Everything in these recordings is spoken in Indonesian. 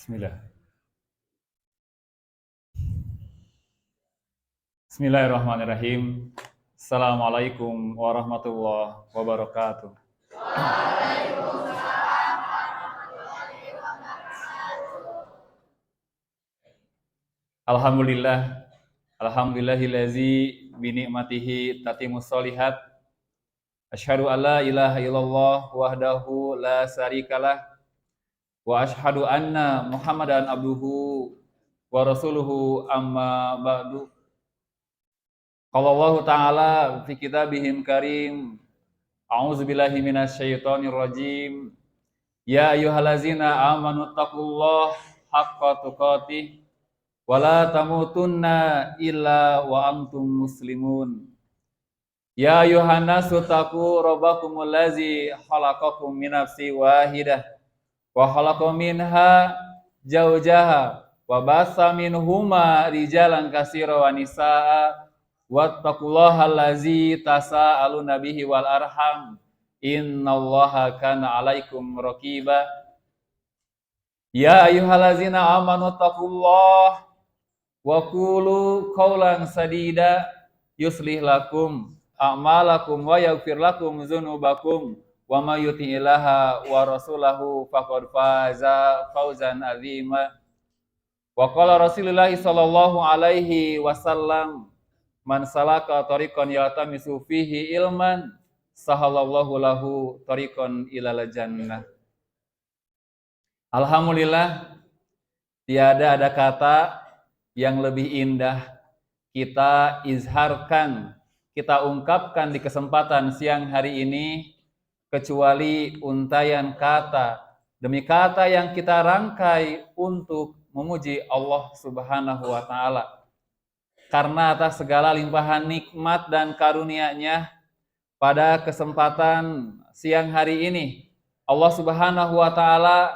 Bismillah. Bismillahirrahmanirrahim. Assalamualaikum warahmatullahi wabarakatuh. Alhamdulillah. Alhamdulillahillazi binikmatihi tatimus solihat. Asyhadu an la ilaha illallah wahdahu la syarikalah. Wa asyhadu anna Muhammadan abduhu wa rasuluhu amma ba'du. Qala Allah Ta'ala fi kitabihim karim. A'udzubillahi minasyaitonir rajim. Ya ayyuhallazina amanu taqullaha haqqa tuqatih wa la tamutunna illa wa antum muslimun. Ya ayyuhan nasu taqu rabbakumul ladzi khalaqakum min nafsin wahidah wa khalaqa minha zawjaha wa bassa minhuma rijalan katsiran wa nisaa wattaqullaha allazi tasaaluna bihi wal arham innallaha kana 'alaikum raqiba. Ya ayyuhallazina amanu taqullaha wa qulu qawlan sadida yuslih lakum a'malakum wa yaghfir lakum dzunubakum wa may yuti'illaha wa rasulahu faqad faza fawzan 'azima. Wa qala Rasulullah sallallahu alaihi wasallam, man salaka tariqan yaltamisu fihi ilman sahalallahu lahu tariqan ilal jannah. Alhamdulillah, tiada ada kata yang lebih indah kita izharkan, kita ungkapkan di kesempatan siang hari ini kecuali untayan kata demi kata yang kita rangkai untuk memuji Allah Subhanahu wa Ta'ala. Karena atas segala limpahan nikmat dan karunia-Nya pada kesempatan siang hari ini Allah Subhanahu wa Ta'ala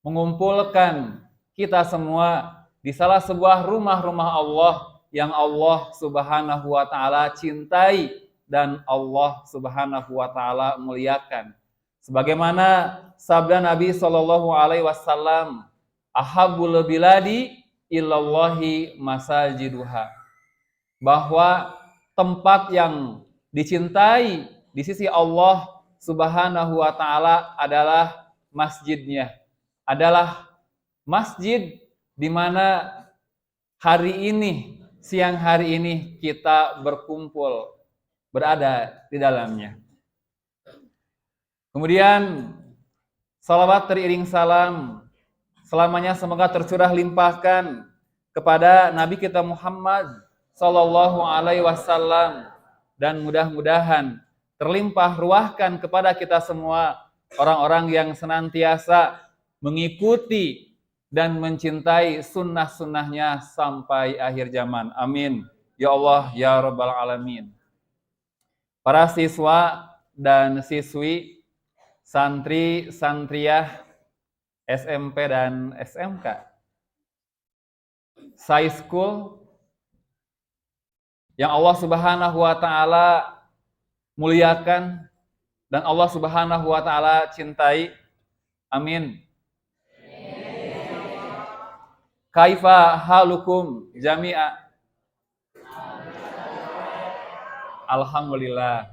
mengumpulkan kita semua di salah sebuah rumah-rumah Allah yang Allah Subhanahu wa Ta'ala cintai dan Allah Subhanahu wa Ta'ala muliakan. Sebagaimana sabda Nabi sallallahu alaihi wasallam, ahabbul biladi ilallahi masajiduha, bahwa tempat yang dicintai di sisi Allah Subhanahu wa Ta'ala adalah masjidnya, adalah masjid di mana hari ini, siang hari ini kita berkumpul, berada di dalamnya. Kemudian salawat teriring salam selamanya semoga tercurah limpahkan kepada Nabi kita Muhammad sallallahu alaihi wasallam, dan mudah-mudahan terlimpah ruahkan kepada kita semua orang-orang yang senantiasa mengikuti dan mencintai sunnah-sunnahnya sampai akhir zaman. Amin. Ya Allah, ya Rabbal Alamin. Para siswa dan siswi, santri, santriyah, SMP dan SMK, Sai School yang Allah Subhanahu wa Ta'ala muliakan dan Allah Subhanahu wa Ta'ala cintai. Amin. Kaifa halukum jami'a? Alhamdulillah.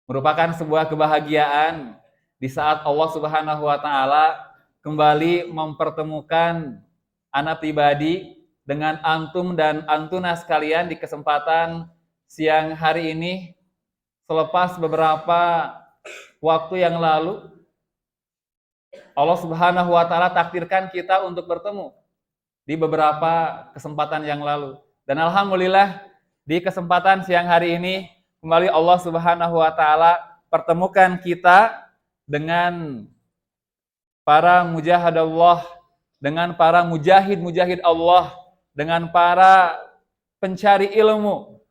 Merupakan sebuah kebahagiaan di saat Allah Subhanahu wa Ta'ala kembali mempertemukan ana pribadi dengan antum dan antuna sekalian di kesempatan siang hari ini, selepas beberapa waktu yang lalu Allah Subhanahu wa Ta'ala takdirkan kita untuk bertemu di beberapa kesempatan yang lalu. Dan alhamdulillah di kesempatan siang hari ini kembali Allah Subhanahu wa Ta'ala pertemukan kita dengan para mujahidallah, dengan para mujahid-mujahid Allah, dengan para pencari ilmu,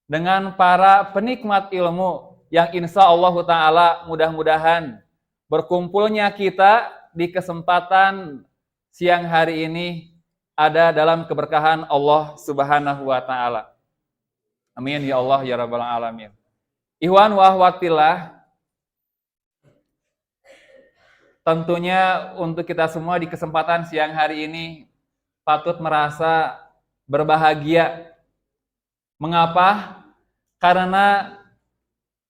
dengan para penikmat ilmu yang insya Allah Ta'ala mudah-mudahan berkumpulnya kita di kesempatan siang hari ini ada dalam keberkahan Allah Subhanahu wa Ta'ala. Amin ya Allah ya Rabbal Alamin. Ikhwan wa akhwatillah, Tentunya untuk kita semua di kesempatan siang hari ini patut merasa berbahagia. Mengapa? Karena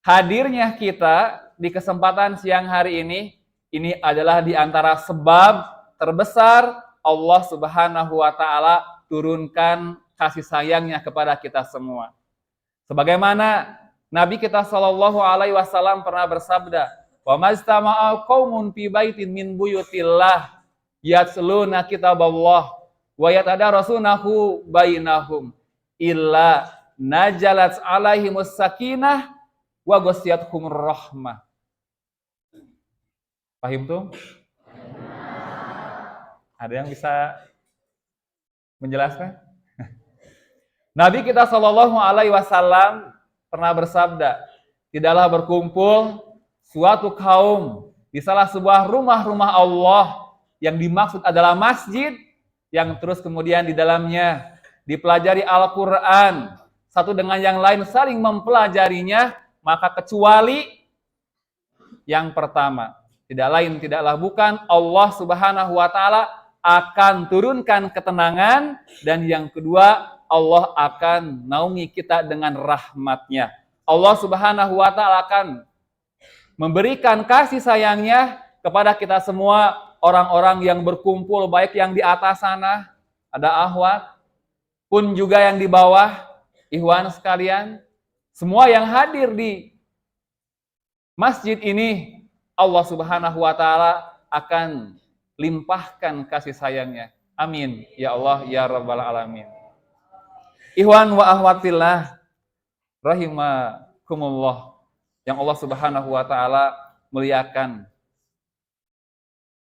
hadirnya kita di kesempatan siang hari ini adalah di antara sebab terbesar Allah Subhanahu wa Ta'ala turunkan kasih sayangnya kepada kita semua. Sebagaimana Nabi kita Shallallahu Alaihi Wasallam pernah bersabda, "Wa majtama'a qaumun fi baitin min buyutillah yatluna kitaballah wa yatadarasunahu bainahum illa najalat alaihimus sakinah wa ghasyiyatuhumur rahmah." Paham tuh? Ada yang bisa menjelaskan? Nabi kita Shallallahu Alaihi Wasallam pernah bersabda, tidaklah berkumpul suatu kaum di salah sebuah rumah-rumah Allah yang dimaksud adalah masjid yang terus kemudian di dalamnya dipelajari Al-Quran satu dengan yang lain saling mempelajarinya, maka kecuali yang pertama, tidak lain tidaklah bukan Allah Subhanahu wa Ta'ala akan turunkan ketenangan, dan yang kedua Allah akan naungi kita dengan rahmatnya. Allah Subhanahu wa Ta'ala akan memberikan kasih sayangnya kepada kita semua, orang-orang yang berkumpul, baik yang di atas sana, ada ahwat, pun juga yang di bawah, ikhwan sekalian, semua yang hadir di masjid ini, Allah Subhanahu wa Ta'ala akan limpahkan kasih sayangnya. Amin. Ya Allah, ya Rabbal Alamin. Ikhwan wa ahwatillah, rahimakumullah, yang Allah Subhanahu wa Ta'ala muliakan.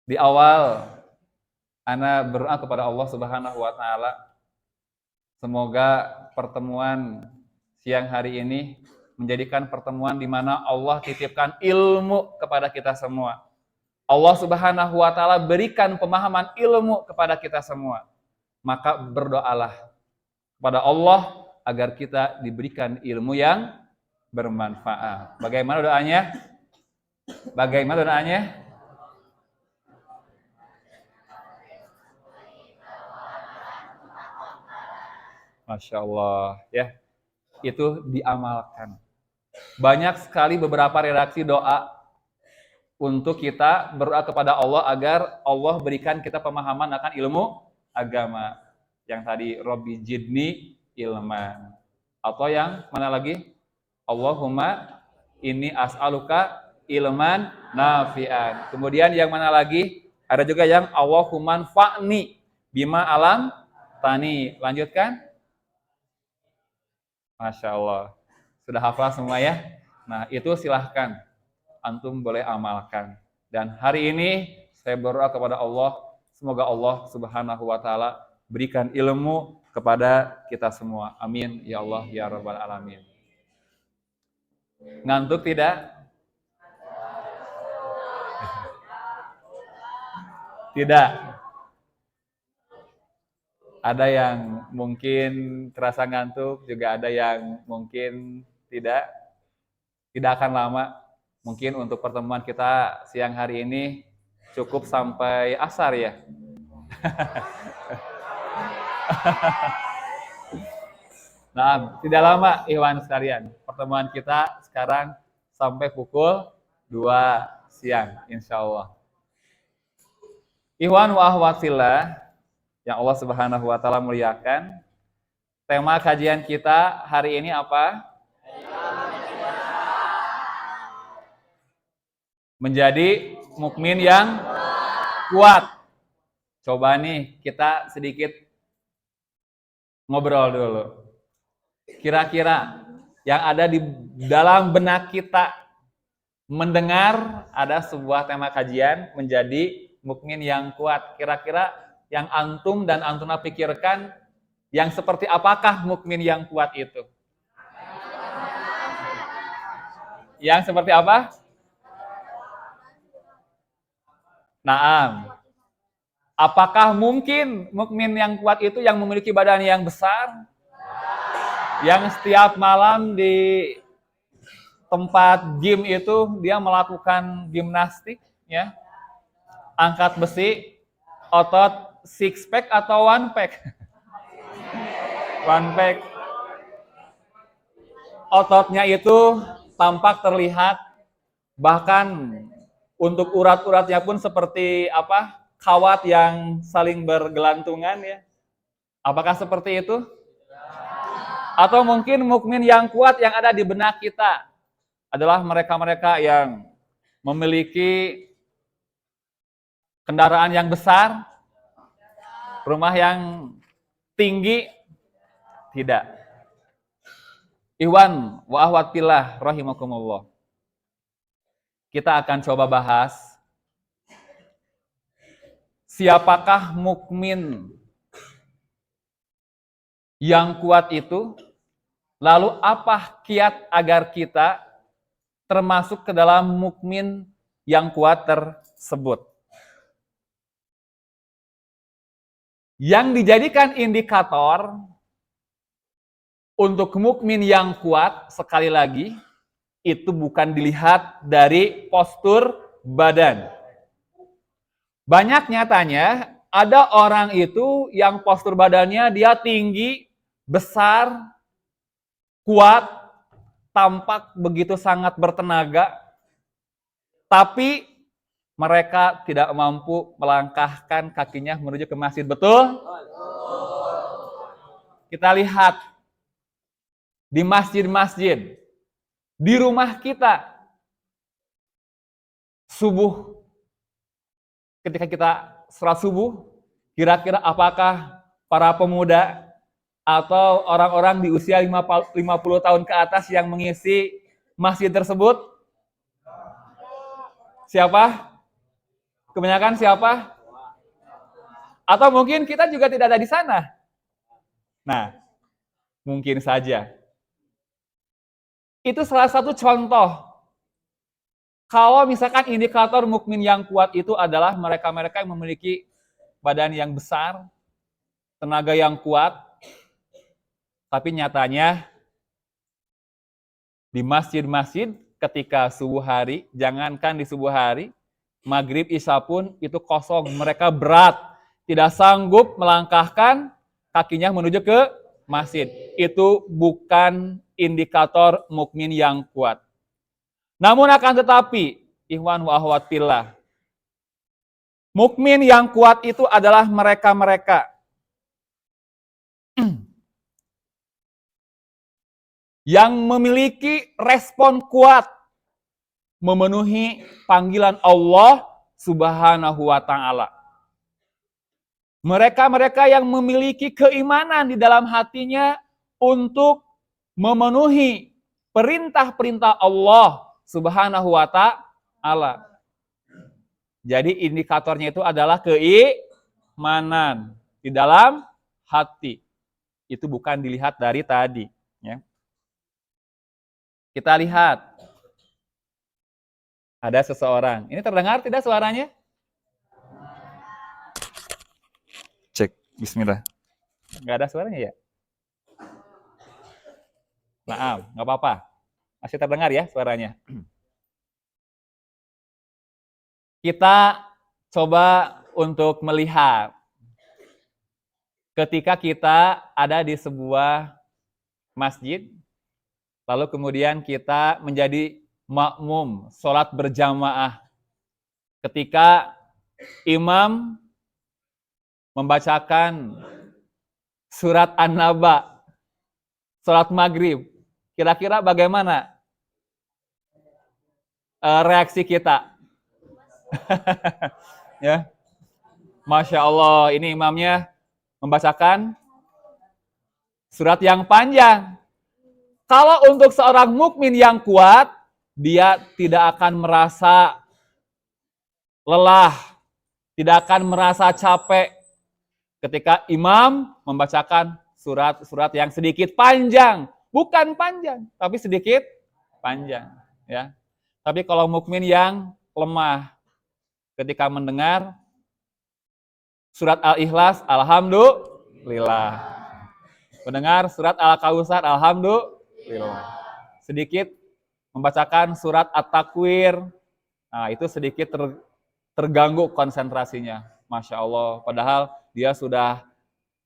Di awal, ana berdoa kepada Allah Subhanahu wa Ta'ala, semoga pertemuan siang hari ini menjadikan pertemuan di mana Allah titipkan ilmu kepada kita semua. Allah Subhanahu wa Ta'ala berikan pemahaman ilmu kepada kita semua. Maka berdoalah kepada Allah agar kita diberikan ilmu yang bermanfaat. Bagaimana doanya? Bagaimana doanya? Masya Allah, ya, itu diamalkan. Banyak sekali beberapa redaksi doa untuk kita berdoa kepada Allah agar Allah berikan kita pemahaman akan ilmu agama. Yang tadi, Robbi Jidni ilman. Atau yang mana lagi? Allahumma inni as'aluka ilman nafi'an. Kemudian yang mana lagi? Ada juga yang Allahumma fa'ni bima alam tani. Lanjutkan. Masya Allah. Sudah hafal semua ya? Nah, itu silahkan. Antum boleh amalkan. Dan hari ini saya berdoa kepada Allah, semoga Allah Subhanahu wa Ta'ala berikan ilmu kepada kita semua. Amin ya Allah ya Rabbal Alamin. Ngantuk tidak? Tidak. Ada yang mungkin terasa ngantuk, juga ada yang mungkin tidak akan lama. Mungkin untuk pertemuan kita siang hari ini cukup sampai asar ya. Nah, tidak lama ikhwan sekalian. Pertemuan kita sekarang sampai pukul 2 siang insya Allah. Ikhwan wa akhwatillah yang Allah Subhanahu wa Ta'ala muliakan. Tema kajian kita hari ini apa? Menjadi mukmin yang kuat. Coba nih kita sedikit ngobrol dulu. Kira-kira yang ada di dalam benak kita mendengar ada sebuah tema kajian menjadi mukmin yang kuat. Kira-kira yang antum dan antuna pikirkan yang seperti apakah mukmin yang kuat itu? Yang seperti apa? Naam. Apakah mungkin mukmin yang kuat itu yang memiliki badan yang besar? Yang setiap malam di tempat gym itu dia melakukan gimnastik, ya. angkat besi, otot six pack atau one pack? One pack. Ototnya itu tampak terlihat, bahkan untuk urat-uratnya pun seperti apa? Kawat yang saling bergelantungan ya. Apakah seperti itu? Atau mungkin mukmin yang kuat yang ada di benak kita adalah mereka-mereka yang memiliki kendaraan yang besar, rumah yang tinggi? Tidak. Iwan wa ahwat fillah rahimakumullah. Kita akan coba bahas siapakah mukmin yang kuat itu, lalu apa kiat agar kita termasuk ke dalam mukmin yang kuat tersebut. Yang dijadikan indikator untuk mukmin yang kuat, sekali lagi, itu bukan dilihat dari postur badan. Banyak nyatanya, ada orang itu yang postur badannya dia tinggi, besar, kuat, tampak begitu sangat bertenaga, tapi mereka tidak mampu melangkahkan kakinya menuju ke masjid. Betul? Kita lihat di masjid-masjid, di rumah kita, subuh, ketika kita sholat subuh, kira-kira apakah para pemuda atau orang-orang di usia 50 tahun ke atas yang mengisi masjid tersebut? Siapa? Kebanyakan siapa? Atau mungkin kita juga tidak ada di sana? Nah, mungkin saja. Itu salah satu contoh. Kalau misalkan indikator mukmin yang kuat itu adalah mereka-mereka yang memiliki badan yang besar, tenaga yang kuat, tapi nyatanya di masjid-masjid ketika subuh hari, jangankan di subuh hari, maghrib isya pun itu kosong. Mereka berat, tidak sanggup melangkahkan kakinya menuju ke masjid. Itu bukan indikator mukmin yang kuat. Namun akan tetapi, ikhwan wa akhwat fillah, mukmin yang kuat itu adalah mereka-mereka yang memiliki respon kuat memenuhi panggilan Allah Subhanahu wa taala. Mereka-mereka yang memiliki keimanan di dalam hatinya untuk memenuhi perintah-perintah Allah Subhanahu wa taala. Jadi indikatornya itu adalah keimanan di dalam hati. Itu bukan dilihat dari tadi, ya. Kita lihat ada seseorang. Ini terdengar tidak suaranya? Cek, bismillah. Nggak ada suaranya ya? Maaf, nggak apa-apa. Masih terdengar ya suaranya. Kita coba untuk melihat ketika kita ada di sebuah masjid, lalu kemudian kita menjadi makmum, sholat berjamaah. Ketika imam membacakan surat An-Naba, sholat maghrib, kira-kira bagaimana reaksi kita? Ya, Masya Allah, ini imamnya membacakan surat yang panjang. Kalau untuk seorang mukmin yang kuat, dia tidak akan merasa lelah, tidak akan merasa capek ketika imam membacakan surat-surat yang sedikit panjang. Bukan panjang, tapi sedikit panjang. Ya. Tapi kalau mukmin yang lemah, ketika mendengar surat Al-Ikhlas, alhamdulillah. Mendengar surat Al-Kautsar, alhamdulillah. Sedikit membacakan surat At-Takwir, nah itu sedikit terganggu konsentrasinya. Masya Allah, padahal dia sudah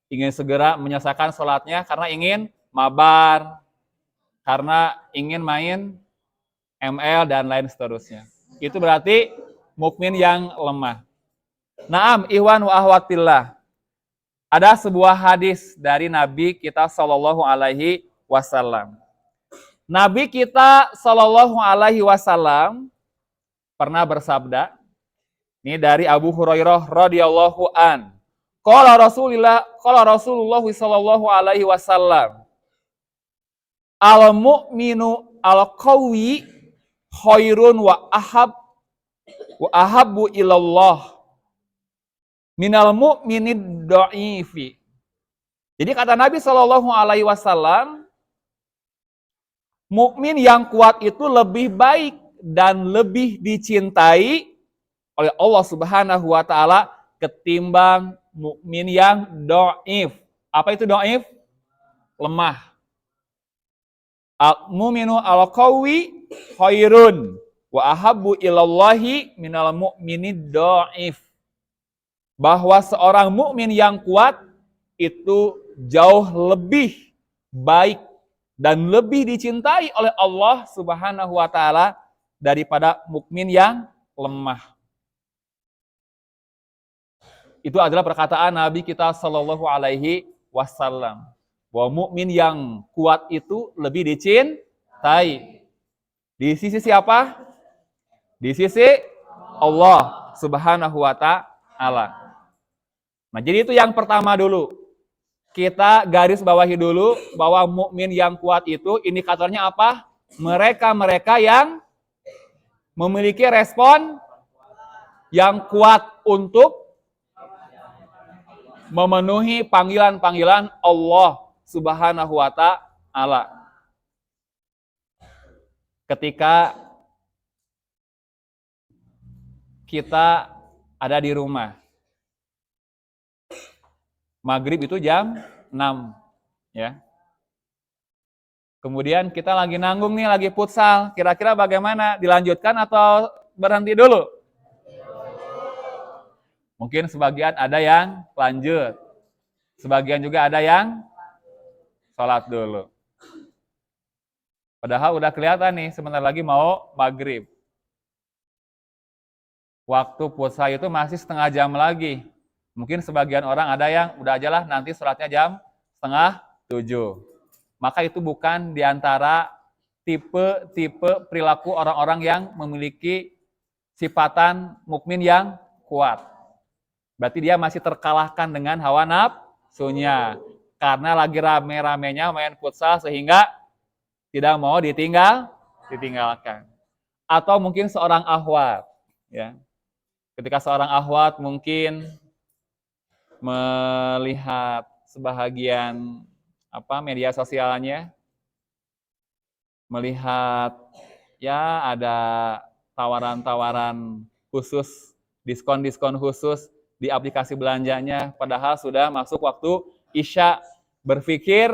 ingin segera menyelesaikan sholatnya karena ingin mabar, karena ingin main ML dan lain seterusnya. Itu berarti mukmin yang lemah. Naam, ikhwan wa akhwatillah. Ada sebuah hadis dari Nabi kita Shallallahu Alaihi Wasallam. Nabi kita Shallallahu Alaihi Wasallam pernah bersabda, ini dari Abu Hurairah radhiyallahu an. Qala Rasulullah sallallahu alaihi wasallam, al mu'minu al qawi khairun wa ahabbu ilallah minal mu'minid dha'ifi. Jadi kata Nabi sallallahu alaihi wasallam, mukmin yang kuat itu lebih baik dan lebih dicintai oleh Allah Subhanahu wa taala ketimbang mukmin yang dhaif. Apa itu dhaif? Lemah. Al-mu'minu al-qawi khairun wa ahabbu ilallahi minal mu'minid dhaif. Bahwa seorang mukmin yang kuat itu jauh lebih baik dan lebih dicintai oleh Allah Subhanahu wa taala daripada mukmin yang lemah. Itu adalah perkataan Nabi kita Shallallahu Alaihi Wasallam, bahwa mukmin yang kuat itu lebih dicintai. Di sisi siapa? Di sisi Allah Subhanahu Wa Taala. Nah, jadi itu yang pertama dulu. Kita garis bawahi dulu bahwa mukmin yang kuat itu indikatornya apa? Mereka yang memiliki respon yang kuat untuk memenuhi panggilan-panggilan Allah Subhanahu wa taala. Ketika kita ada di rumah, maghrib itu jam 6, ya. Kemudian kita lagi nanggung nih, lagi futsal. Kira-kira bagaimana? Dilanjutkan atau berhenti dulu? Mungkin sebagian ada yang lanjut. Sebagian juga ada yang sholat dulu. Padahal udah kelihatan nih, sebentar lagi mau maghrib. Waktu puasa itu masih setengah jam lagi. Mungkin sebagian orang ada yang udah aja lah nanti sholatnya jam 6:30. Maka itu bukan diantara tipe perilaku orang-orang yang memiliki sifatan mukmin yang kuat. Berarti dia masih terkalahkan dengan hawa nafsunya. Karena lagi rame-ramenya main futsal sehingga tidak mau ditinggalkan. Atau mungkin seorang akhwat, ya. Ketika seorang akhwat mungkin melihat sebahagian media sosialnya, melihat ya ada tawaran-tawaran khusus, diskon-diskon khusus di aplikasi belanjanya, padahal sudah masuk waktu Isya, berpikir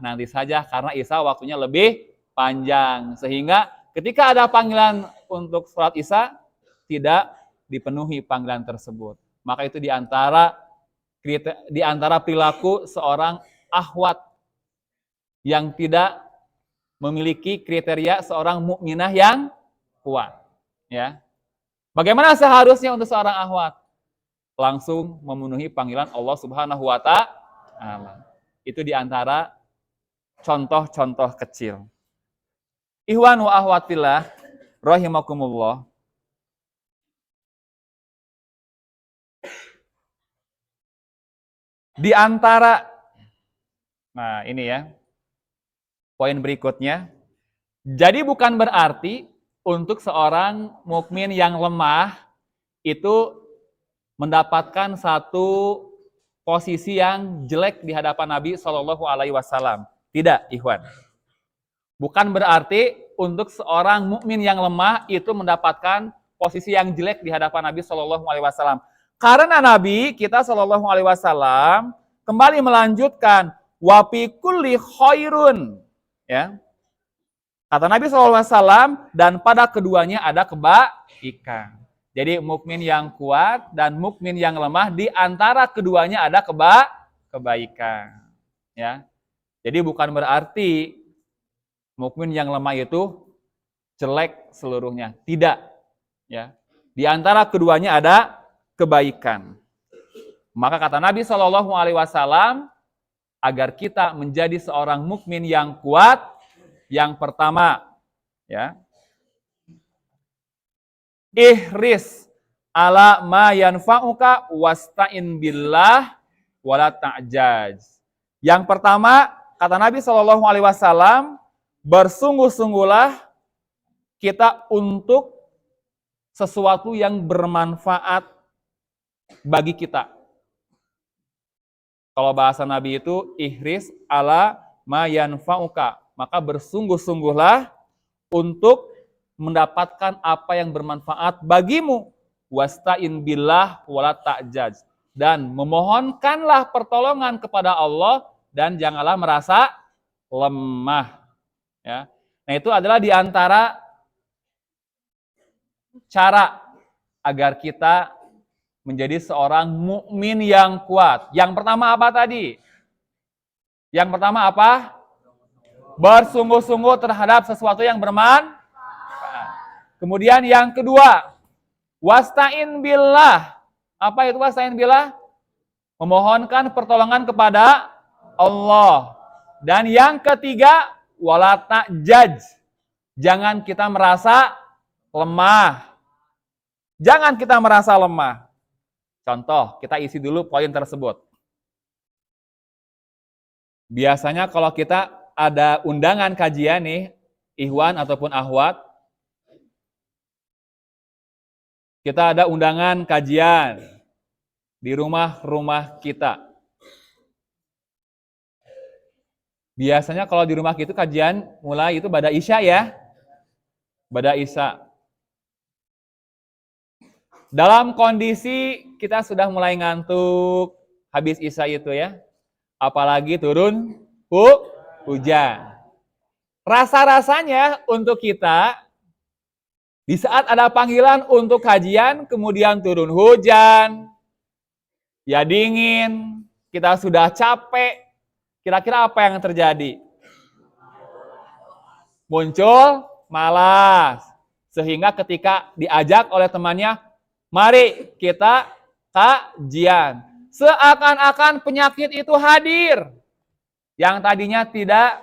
nanti saja karena Isya waktunya lebih panjang, sehingga ketika ada panggilan untuk sholat Isya tidak dipenuhi panggilan tersebut. Maka itu di antara perilaku seorang akhwat yang tidak memiliki kriteria seorang mukminah yang kuat, ya. Bagaimana seharusnya untuk seorang akhwat? Langsung memenuhi panggilan Allah Subhanahu wa taala. Itu di antara contoh-contoh kecil. Ikhwan wa akhwatillah rahimakumullah. Di antara ini ya, poin berikutnya. Jadi bukan berarti untuk seorang mukmin yang lemah itu mendapatkan satu posisi yang jelek di hadapan Nabi Shallallahu Alaihi Wasallam. Tidak, ikhwan. Bukan berarti untuk seorang mukmin yang lemah itu mendapatkan posisi yang jelek di hadapan Nabi Shallallahu Alaihi Wasallam. Karena Nabi kita Shallallahu Alaihi Wasallam kembali melanjutkan wa fi kulli khairun, ya. Kata Nabi Shallallahu Alaihi Wasallam, dan pada keduanya ada kebaikan. Jadi mukmin yang kuat dan mukmin yang lemah, di antara keduanya ada kebaikan. Ya. Jadi bukan berarti mukmin yang lemah itu jelek seluruhnya. Tidak. Ya. Di antara keduanya ada kebaikan. Maka kata Nabi SAW, agar kita menjadi seorang mukmin yang kuat, yang pertama, ya, ihris ala ma yanfa'uka wasta'in billah wala ta'jaj. Yang pertama, kata Nabi SAW, bersungguh-sungguhlah kita untuk sesuatu yang bermanfaat bagi kita. Kalau bahasa Nabi itu ihris ala ma yanfa'uka, maka bersungguh-sungguhlah untuk mendapatkan apa yang bermanfaat bagimu. Wasta'in billah wala ta'jaj, dan memohonkanlah pertolongan kepada Allah dan janganlah merasa lemah. Ya. Nah, itu adalah di antara cara agar kita menjadi seorang mukmin yang kuat. Yang pertama apa tadi? Yang pertama apa? Bersungguh-sungguh terhadap sesuatu yang bermanfaat. Kemudian yang kedua, wasta'in billah. Apa itu wasta'in billah? Memohonkan pertolongan kepada Allah. Dan yang ketiga, wala ta'jaj. Jangan kita merasa lemah. Jangan kita merasa lemah. Contoh, kita isi dulu poin tersebut. Biasanya kalau kita ada undangan kajian nih, ikhwan ataupun akhwat, kita ada undangan kajian di rumah-rumah kita. Biasanya kalau di rumah kita kajian mulai itu bada isya ya. Bada isya. Dalam kondisi kita sudah mulai ngantuk habis isya itu ya. Apalagi turun hujan. Rasa-rasanya untuk kita di saat ada panggilan untuk kajian kemudian turun hujan, ya dingin, kita sudah capek, kira-kira apa yang terjadi? Muncul malas. Sehingga ketika diajak oleh temannya, mari kita kajian. Seakan-akan penyakit itu hadir. Yang tadinya tidak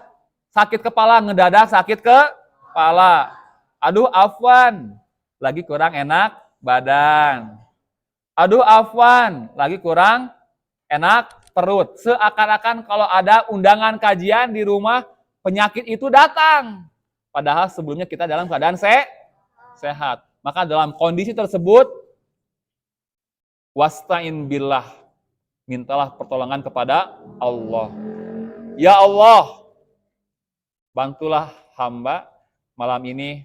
sakit kepala, ngedadak sakit kepala. Aduh afwan, lagi kurang enak badan. Aduh afwan, lagi kurang enak perut. Seakan-akan kalau ada undangan kajian di rumah, penyakit itu datang. Padahal sebelumnya kita dalam keadaan sehat. Maka dalam kondisi tersebut, wasta'in billah, mintalah pertolongan kepada Allah. Ya Allah, bantulah hamba malam ini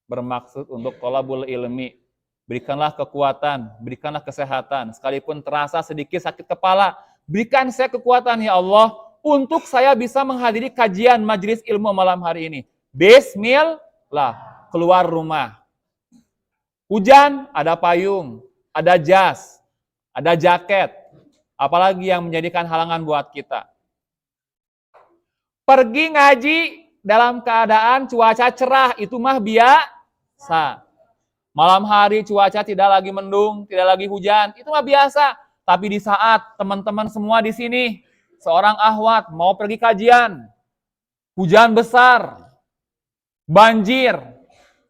bermaksud untuk thalabul ilmi. Berikanlah kekuatan, berikanlah kesehatan. Sekalipun terasa sedikit sakit kepala, berikan saya kekuatan ya Allah untuk saya bisa menghadiri kajian majelis ilmu malam hari ini. Bismillah, keluar rumah. Hujan, ada payung, ada jas, ada jaket. Apalagi yang menjadikan halangan buat kita. Pergi ngaji dalam keadaan cuaca cerah, itu mah biasa. Malam hari cuaca tidak lagi mendung, tidak lagi hujan, itu mah biasa. Tapi di saat teman-teman semua di sini, seorang akhwat mau pergi kajian, hujan besar, banjir,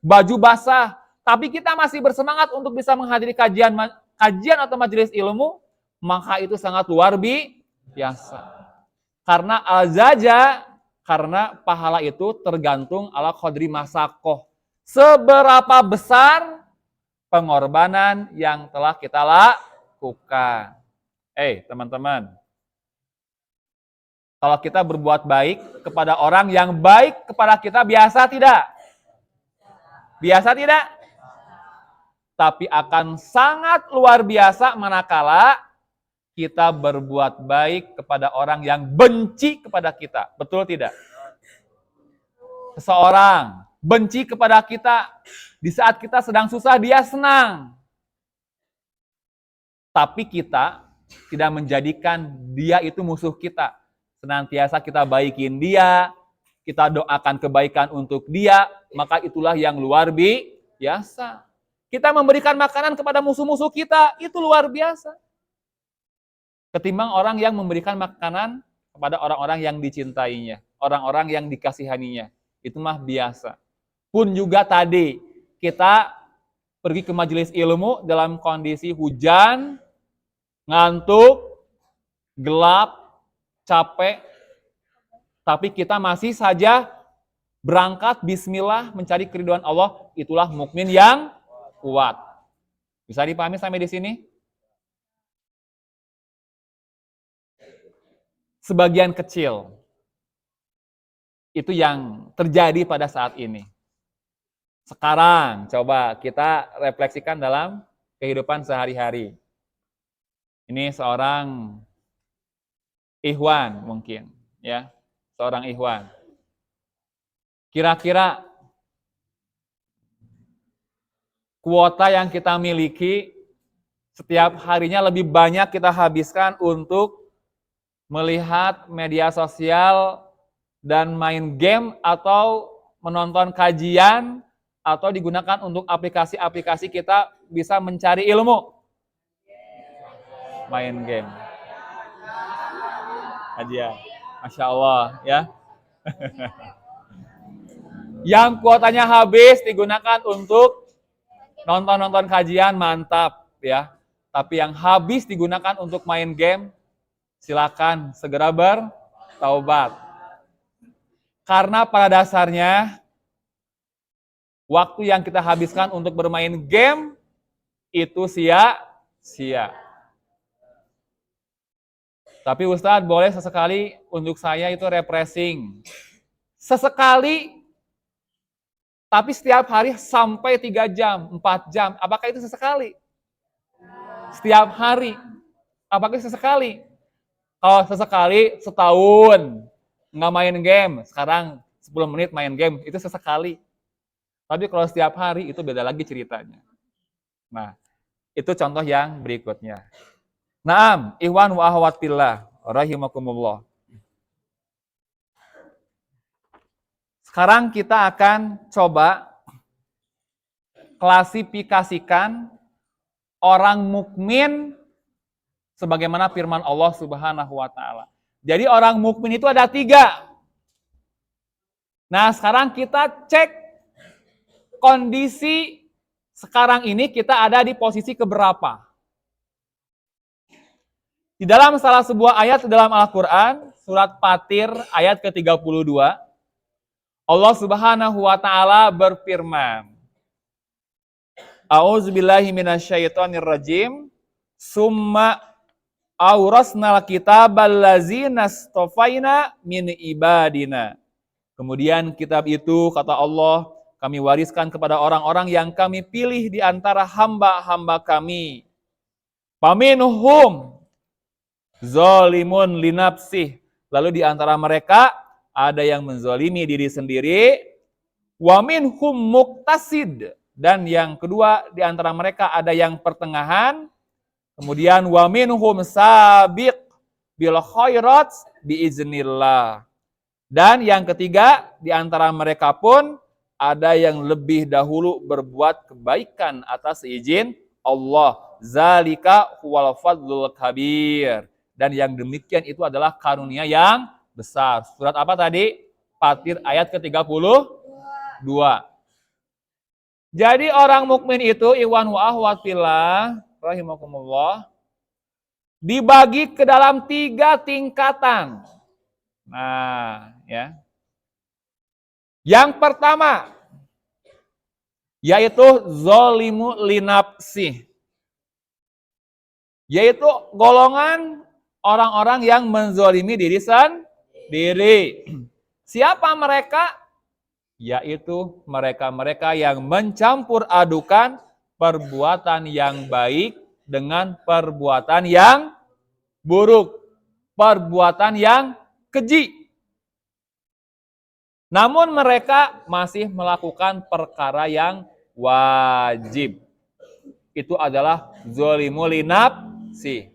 baju basah, tapi kita masih bersemangat untuk bisa menghadiri kajian atau majelis ilmu, maka itu sangat luar biasa. Karena al-jaza, karena pahala itu tergantung ala qadri masakoh. Seberapa besar pengorbanan yang telah kita lakukan. Teman-teman, kalau kita berbuat baik kepada orang yang baik kepada kita, biasa tidak? Biasa tidak? Tapi akan sangat luar biasa manakala kita berbuat baik kepada orang yang benci kepada kita. Betul tidak? Seseorang benci kepada kita, di saat kita sedang susah, dia senang. Tapi kita tidak menjadikan dia itu musuh kita. Senantiasa kita baikin dia, kita doakan kebaikan untuk dia, maka itulah yang luar biasa. Kita memberikan makanan kepada musuh-musuh kita, itu luar biasa. Ketimbang orang yang memberikan makanan kepada orang-orang yang dicintainya, orang-orang yang dikasihaninya. Itu mah biasa. Pun juga tadi, kita pergi ke majelis ilmu dalam kondisi hujan, ngantuk, gelap, capek, tapi kita masih saja berangkat bismillah mencari keridhaan Allah, itulah mukmin yang kuat. Bisa dipahami sampai di sini? Sebagian kecil itu yang terjadi pada saat ini. Sekarang coba kita refleksikan dalam kehidupan sehari-hari. Ini seorang ikhwan mungkin, ya, seorang ikhwan. Kira-kira kuota yang kita miliki setiap harinya lebih banyak kita habiskan untuk melihat media sosial dan main game atau menonton kajian atau digunakan untuk aplikasi-aplikasi kita bisa mencari ilmu. Main game. Kajian. Masya Allah ya. Yang kuotanya habis digunakan untuk nonton-nonton kajian, mantap ya. Tapi yang habis digunakan untuk main game, silakan segera bertaubat. Karena pada dasarnya waktu yang kita habiskan untuk bermain game itu sia-sia. Tapi Ustadz boleh sesekali untuk saya itu refreshing. Sesekali, tapi setiap hari sampai 3 jam, 4 jam. Apakah itu sesekali? Setiap hari. Apakah itu sesekali? Kalau sesekali setahun nggak main game, sekarang 10 menit main game, itu sesekali. Tapi kalau setiap hari itu beda lagi ceritanya. Nah, itu contoh yang berikutnya. Naam, ikhwan wa akhwat fillah, rahimakumullah. Sekarang kita akan coba klasifikasikan orang mukmin sebagaimana firman Allah Subhanahu wa taala. Jadi orang mukmin itu ada 3. Nah, sekarang kita cek kondisi sekarang ini kita ada di posisi keberapa. Di dalam salah sebuah ayat dalam Al-Qur'an, surat Fatir ayat ke-32, Allah Subhanahu wa taala berfirman, A'udzubillahi minasyaitonirrajim, summa aurasnal kitabal ladzina stofaina min ibadina. Kemudian kitab itu, kata Allah, kami wariskan kepada orang-orang yang kami pilih di antara hamba-hamba kami. Faminhum zalimun linafsih. Lalu di antara mereka ada yang menzalimi diri sendiri. Wa minhum muqtasid. Dan yang kedua di antara mereka ada yang pertengahan. Kemudian wa minhum sabiq bil khairat biiznillah. Dan yang ketiga di antara mereka pun ada yang lebih dahulu berbuat kebaikan atas izin Allah. Zalika huwal fadlul kabir. Dan yang demikian itu adalah karunia yang besar. Surat apa tadi? Fatir ayat ke-32. Jadi orang mukmin itu ikhwan wa akhwat fillah rahimakumullah dibagi ke dalam 3 tingkatan. Nah, ya. Yang pertama yaitu zolimu linafsih. Yaitu golongan orang-orang yang menzolimi diri sendiri. Siapa mereka? Yaitu mereka-mereka yang mencampur adukan perbuatan yang baik dengan perbuatan yang buruk. Perbuatan yang keji. Namun mereka masih melakukan perkara yang wajib. Itu adalah zolimu linafsih. nafsi.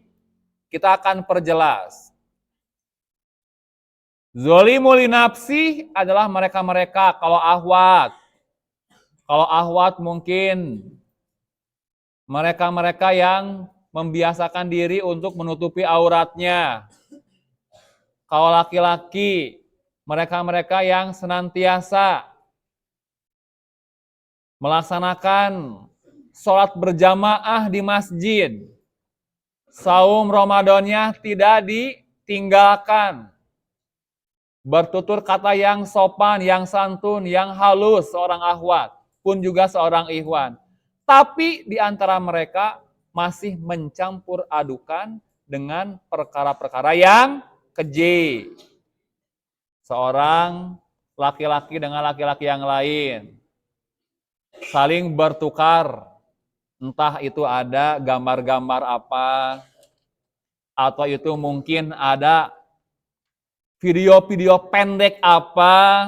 Kita akan perjelas. Zolimul nafsi adalah mereka-mereka kalau ahwat. Kalau ahwat mungkin mereka-mereka yang membiasakan diri untuk menutupi auratnya. Kalau laki-laki, mereka-mereka yang senantiasa melaksanakan sholat berjamaah di masjid. Saum Ramadannya tidak ditinggalkan. Bertutur kata yang sopan, yang santun, yang halus seorang ahwat, pun juga seorang ikhwan. Tapi di antara mereka masih mencampur adukan dengan perkara-perkara yang keji. Seorang laki-laki dengan laki-laki yang lain saling bertukar, entah itu ada gambar-gambar apa, atau itu mungkin ada video-video pendek apa,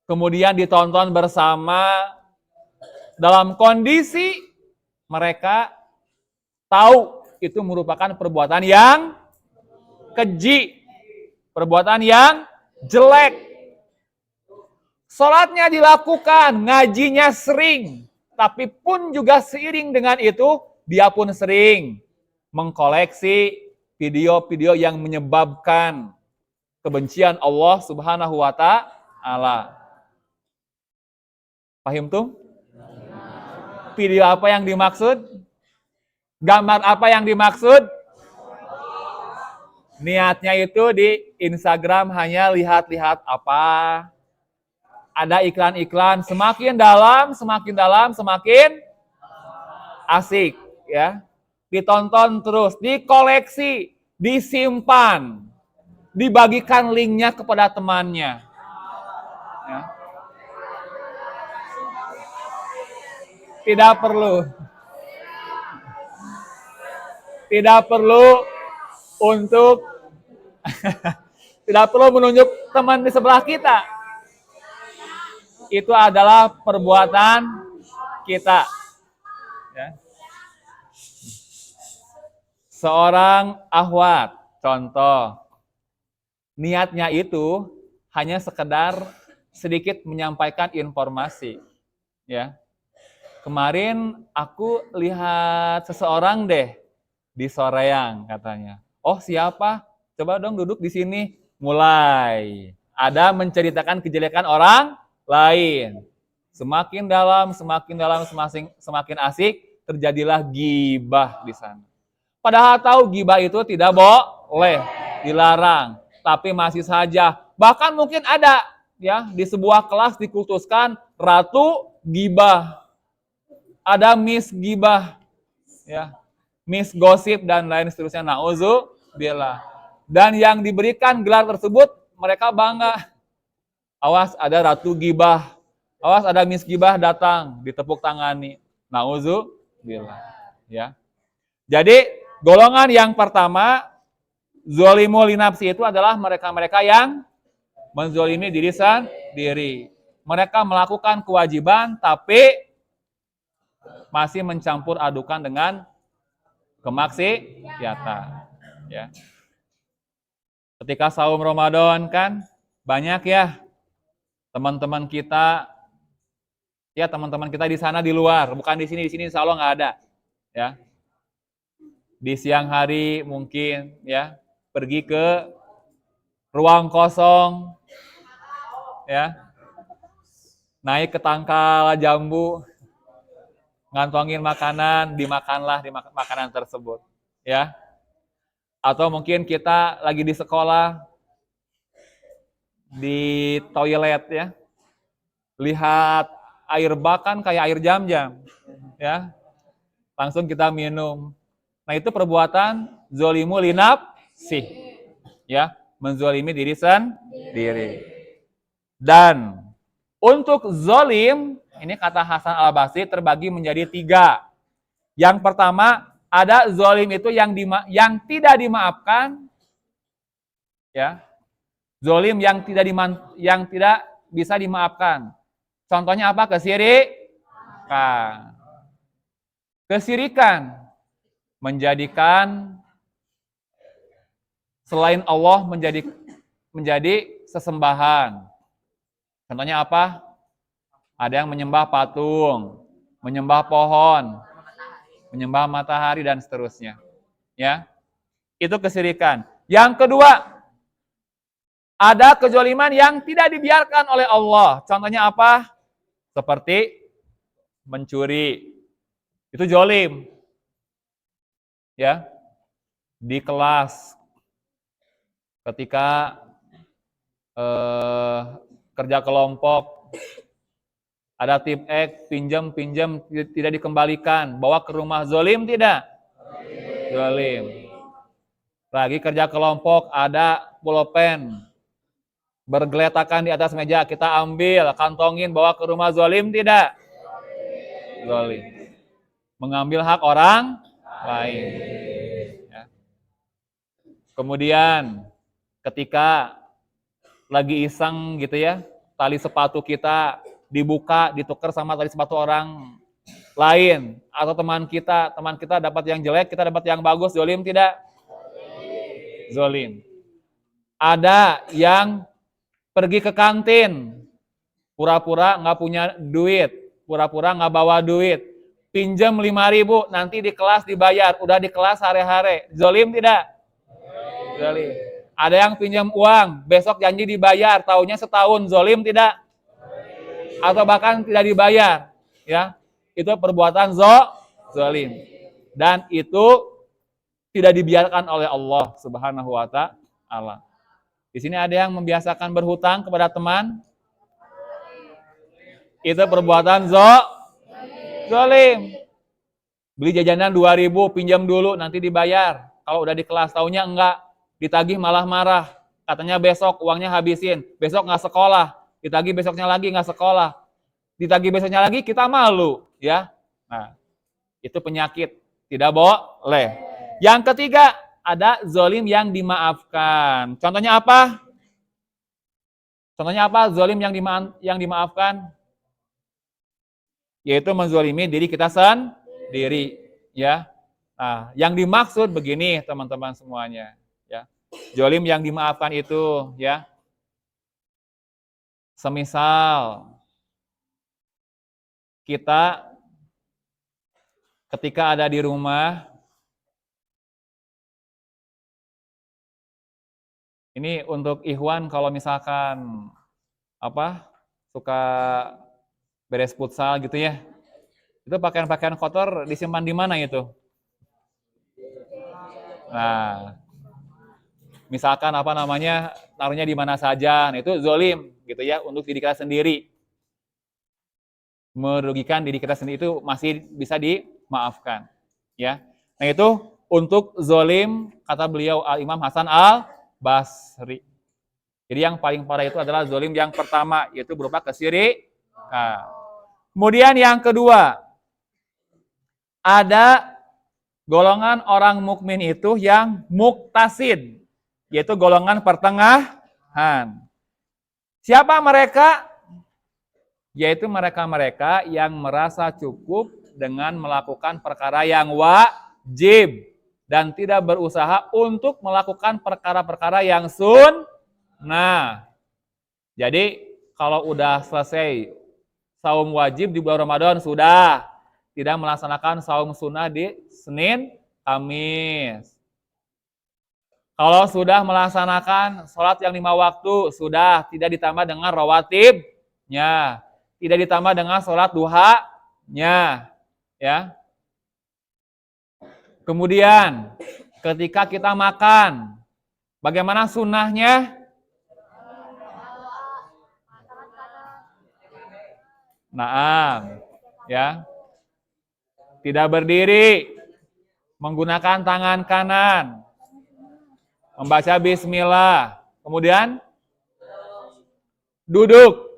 kemudian ditonton bersama, dalam kondisi mereka tahu itu merupakan perbuatan yang keji, perbuatan yang jelek. Sholatnya dilakukan, ngajinya sering, tapi pun juga seiring dengan itu, dia pun sering mengkoleksi video-video yang menyebabkan kebencian Allah Subhanahu wa Ta'ala. Paham tuh? Video apa yang dimaksud? Gambar apa yang dimaksud? Niatnya itu di Instagram hanya lihat-lihat apa. Ada iklan-iklan, semakin dalam, semakin asik, ya. Ditonton terus, dikoleksi, disimpan, dibagikan linknya kepada temannya. Ya. Tidak perlu untuk tidak perlu menunjuk teman di sebelah kita. Itu adalah perbuatan kita. Ya. Seorang ahwat, contoh, niatnya itu hanya sekedar sedikit menyampaikan informasi. Ya. Kemarin aku lihat seseorang deh di Soreang katanya. Oh siapa? Coba dong duduk di sini. Mulai ada menceritakan kejelekan orang lain. Semakin dalam, semakin asik, terjadilah gibah di sana. Padahal tahu gibah itu tidak boleh, dilarang, tapi masih saja. Bahkan mungkin ada ya di sebuah kelas dikultuskan ratu gibah. Ada Miss gibah, ya. Miss gosip dan lain seterusnya. Nauzubillah. Dan yang diberikan gelar tersebut mereka bangga. Awas ada ratu gibah, awas ada Miss gibah datang, ditepuk tangani. Nauzubillah. Ya. Jadi golongan yang pertama, zolimul linafsi itu adalah mereka-mereka yang menzolimi diri sendiri. Mereka melakukan kewajiban tapi masih mencampur adukan dengan kemaksiatan. Ya. Ketika saum Ramadan kan banyak ya teman-teman kita, ya teman-teman kita di sana di luar, bukan di sini insya Allah nggak ada, ya. Di siang hari mungkin, ya, pergi ke ruang kosong, ya, naik ke tangkal jambu, ngantongin makanan, dimakanlah di makanan tersebut, ya. Atau mungkin kita lagi di sekolah, di toilet ya, lihat air bak kan kayak air jam-jam, ya, langsung kita minum. Nah itu perbuatan zolimul linafsi, ya, menzolimi diri sendiri. Dan untuk zolim, ini kata Hasan Al-Basri terbagi menjadi 3. Yang pertama ada zolim itu yang tidak dimaafkan, ya. Zolim yang tidak bisa dimaafkan. Contohnya apa? Kesirikan. menjadikan selain Allah menjadi sesembahan. Contohnya apa? Ada yang menyembah patung, menyembah pohon, menyembah matahari dan seterusnya. Ya, itu kesyirikan. Yang kedua, ada kezaliman yang tidak dibiarkan oleh Allah. Contohnya apa? Seperti mencuri. Itu zalim. Ya. Di kelas ketika kerja kelompok ada tim X pinjam tidak dikembalikan, bawa ke rumah, zalim tidak? Zalim. Lagi kerja kelompok ada pulpen bergeletakan di atas meja, kita ambil, kantongin, bawa ke rumah, zalim tidak? Zalim. Mengambil hak orang lain. Ya. Kemudian ketika lagi iseng gitu ya, tali sepatu kita dibuka, ditukar sama tali sepatu orang lain, atau teman kita dapat yang jelek, kita dapat yang bagus, zalim tidak? Zalim. Ada yang pergi ke kantin, pura-pura nggak punya duit, pura-pura nggak bawa duit, pinjam 5.000, nanti di kelas dibayar, udah di kelas hari-hari, zalim tidak? Zalim. Ada yang pinjam uang, besok janji dibayar, taunya setahun, zalim tidak? Atau bahkan tidak dibayar, ya, itu perbuatan zalim, dan itu tidak dibiarkan oleh Allah Subhanahu wa Ta'ala. Di sini ada yang membiasakan berhutang kepada teman, itu perbuatan zalim. Beli jajanan 2.000, pinjam dulu, nanti dibayar. Kalau udah di kelas, taunya enggak, ditagih malah marah. Katanya besok uangnya habisin, besok nggak sekolah. Ditagih besoknya lagi nggak sekolah, ditagih besoknya lagi, kita malu, ya. Nah, itu penyakit, tidak boleh. Yang ketiga, ada zalim yang dimaafkan. Contohnya apa? Contohnya apa? Zalim yang dimaafkan, yaitu menzalimi diri kita sendiri, ya. Nah, yang dimaksud begini, teman-teman semuanya, ya. Zalim yang dimaafkan itu, ya. Semisal kita ketika ada di rumah, ini untuk ikhwan kalau misalkan suka beres futsal gitu ya, itu pakaian-pakaian kotor disimpan di mana itu? Nah, misalkan naruhnya di mana saja, nah itu zalim gitu ya, untuk diri kita sendiri. Merugikan diri kita sendiri itu masih bisa dimaafkan, ya. Nah, itu untuk zalim, kata beliau Al-Imam Hasan Al-Basri. Jadi yang paling parah itu adalah zalim yang pertama, yaitu berupa kesyirikan. Kemudian yang kedua, ada golongan orang mukmin itu yang muktasid, yaitu golongan pertengahan. Siapa mereka? Yaitu mereka-mereka yang merasa cukup dengan melakukan perkara yang wajib dan tidak berusaha untuk melakukan perkara-perkara yang sunnah. Jadi kalau udah selesai saum wajib di bulan Ramadan, sudah tidak melaksanakan saum sunnah di Senin, Kamis. Kalau sudah melaksanakan sholat yang 5 waktu, sudah tidak ditambah dengan rawatibnya, tidak ditambah dengan sholat duhanya, ya. Kemudian ketika kita makan, bagaimana sunnahnya? Naam, ya. Tidak berdiri, menggunakan tangan kanan, membaca bismillah, kemudian duduk,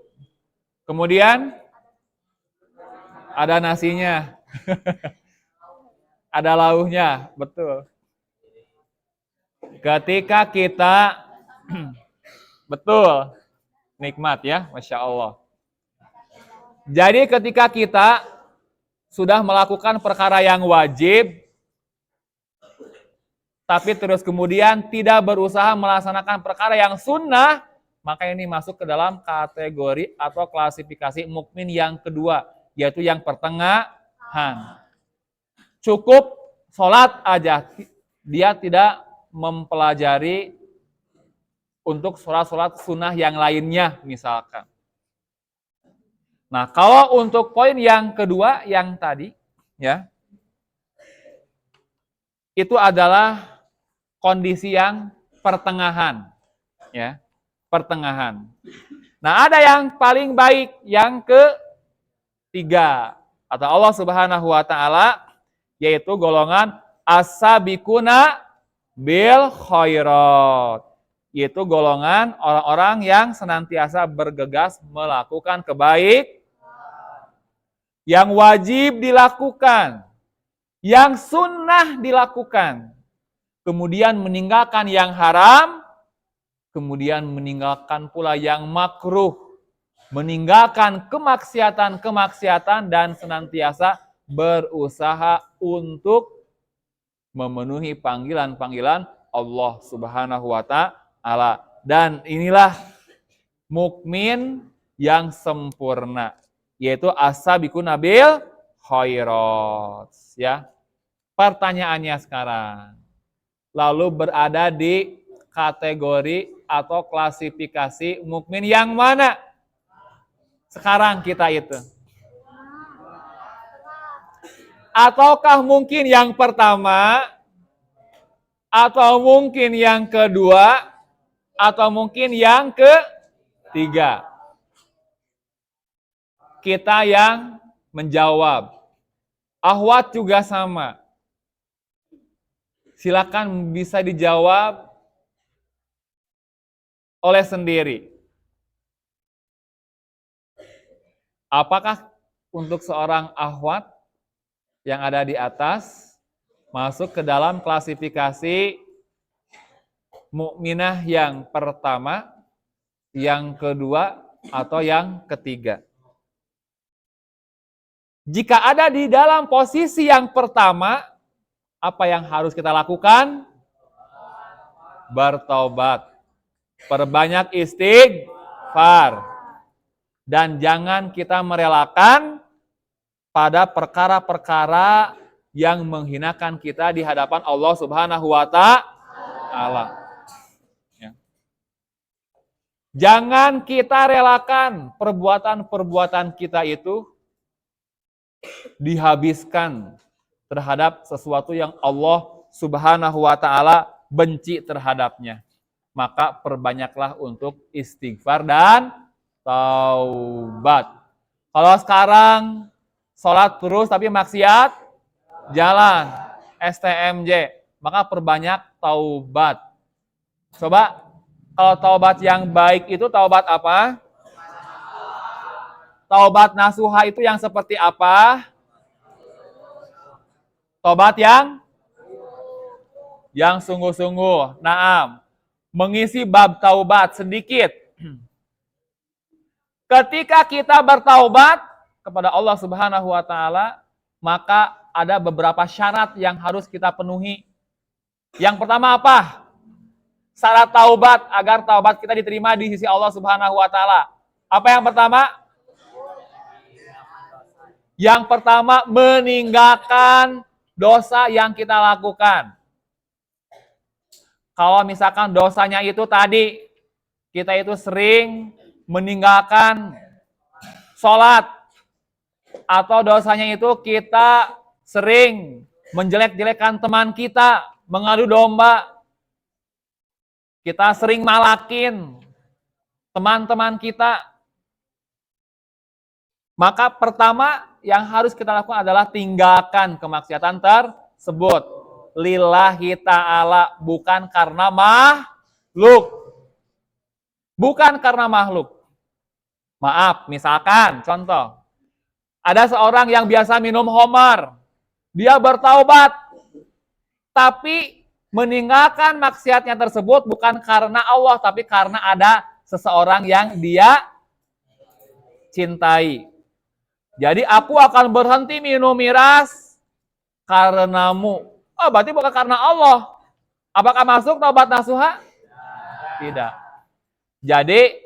kemudian ada nasinya, ada lauhnya, betul. Ketika kita, betul, nikmat ya, Masya Allah. Jadi ketika kita sudah melakukan perkara yang wajib, tapi terus kemudian tidak berusaha melaksanakan perkara yang sunnah, maka ini masuk ke dalam kategori atau klasifikasi mukmin yang kedua, yaitu yang pertengahan. Cukup sholat aja, dia tidak mempelajari untuk sholat-sholat sunnah yang lainnya misalkan. Nah, kalau untuk poin yang kedua yang tadi, ya, itu adalah kondisi yang pertengahan, ya, pertengahan. Nah, ada yang paling baik, yang ketiga, kata Allah Subhanahu wa taala, yaitu golongan as-sabiquna bil khairat. Yaitu golongan orang-orang yang senantiasa bergegas melakukan kebaikan, yang wajib dilakukan, yang sunnah dilakukan, kemudian meninggalkan yang haram, kemudian meninggalkan pula yang makruh, meninggalkan kemaksiatan-kemaksiatan, dan senantiasa berusaha untuk memenuhi panggilan-panggilan Allah Subhanahu wa taala. Dan inilah mukmin yang sempurna, yaitu as-sabiquna bil khairat, ya. Pertanyaannya sekarang, lalu berada di kategori atau klasifikasi mukmin yang mana? Sekarang kita itu. Ataukah mungkin yang pertama, atau mungkin yang kedua, atau mungkin yang ketiga? Kita yang menjawab. Ahwat juga sama. Silakan bisa dijawab oleh sendiri. Apakah untuk seorang ahwat yang ada di atas masuk ke dalam klasifikasi mukminah yang pertama, yang kedua, atau yang ketiga? Jika ada di dalam posisi yang pertama, apa yang harus kita lakukan? Bertaubat. Perbanyak istighfar. Dan jangan kita merelakan pada perkara-perkara yang menghinakan kita di hadapan Allah Subhanahu wa taala. Ya. Jangan kita relakan perbuatan-perbuatan kita itu dihabiskan terhadap sesuatu yang Allah Subhanahu wa taala benci terhadapnya. Maka perbanyaklah untuk istighfar dan taubat. Kalau sekarang sholat terus tapi maksiat jalan, STMJ, maka perbanyak taubat. Coba kalau taubat yang baik itu taubat apa? Taubat nasuha itu yang seperti apa? Taubat yang sungguh-sungguh. Naam. Mengisi bab taubat sedikit. Ketika kita bertaubat kepada Allah Subhanahu wa taala, maka ada beberapa syarat yang harus kita penuhi. Yang pertama apa? Syarat taubat agar taubat kita diterima di sisi Allah Subhanahu wa taala. Apa yang pertama? Yang pertama, meninggalkan dosa yang kita lakukan. Kalau misalkan dosanya itu tadi, kita itu sering meninggalkan sholat, atau dosanya itu kita sering menjelek-jelekkan teman kita, mengadu domba, kita sering malakin teman-teman kita, maka pertama yang harus kita lakukan adalah tinggalkan kemaksiatan tersebut. Lillahi ta'ala, bukan karena makhluk. Bukan karena makhluk. Maaf, misalkan contoh. Ada seorang yang biasa minum khamar. Dia bertaubat. Tapi meninggalkan maksiatnya tersebut bukan karena Allah, tapi karena ada seseorang yang dia cintai. Jadi aku akan berhenti minum miras karenamu. Oh, berarti bukan karena Allah. Apakah masuk taubat nasuha? Tidak. Jadi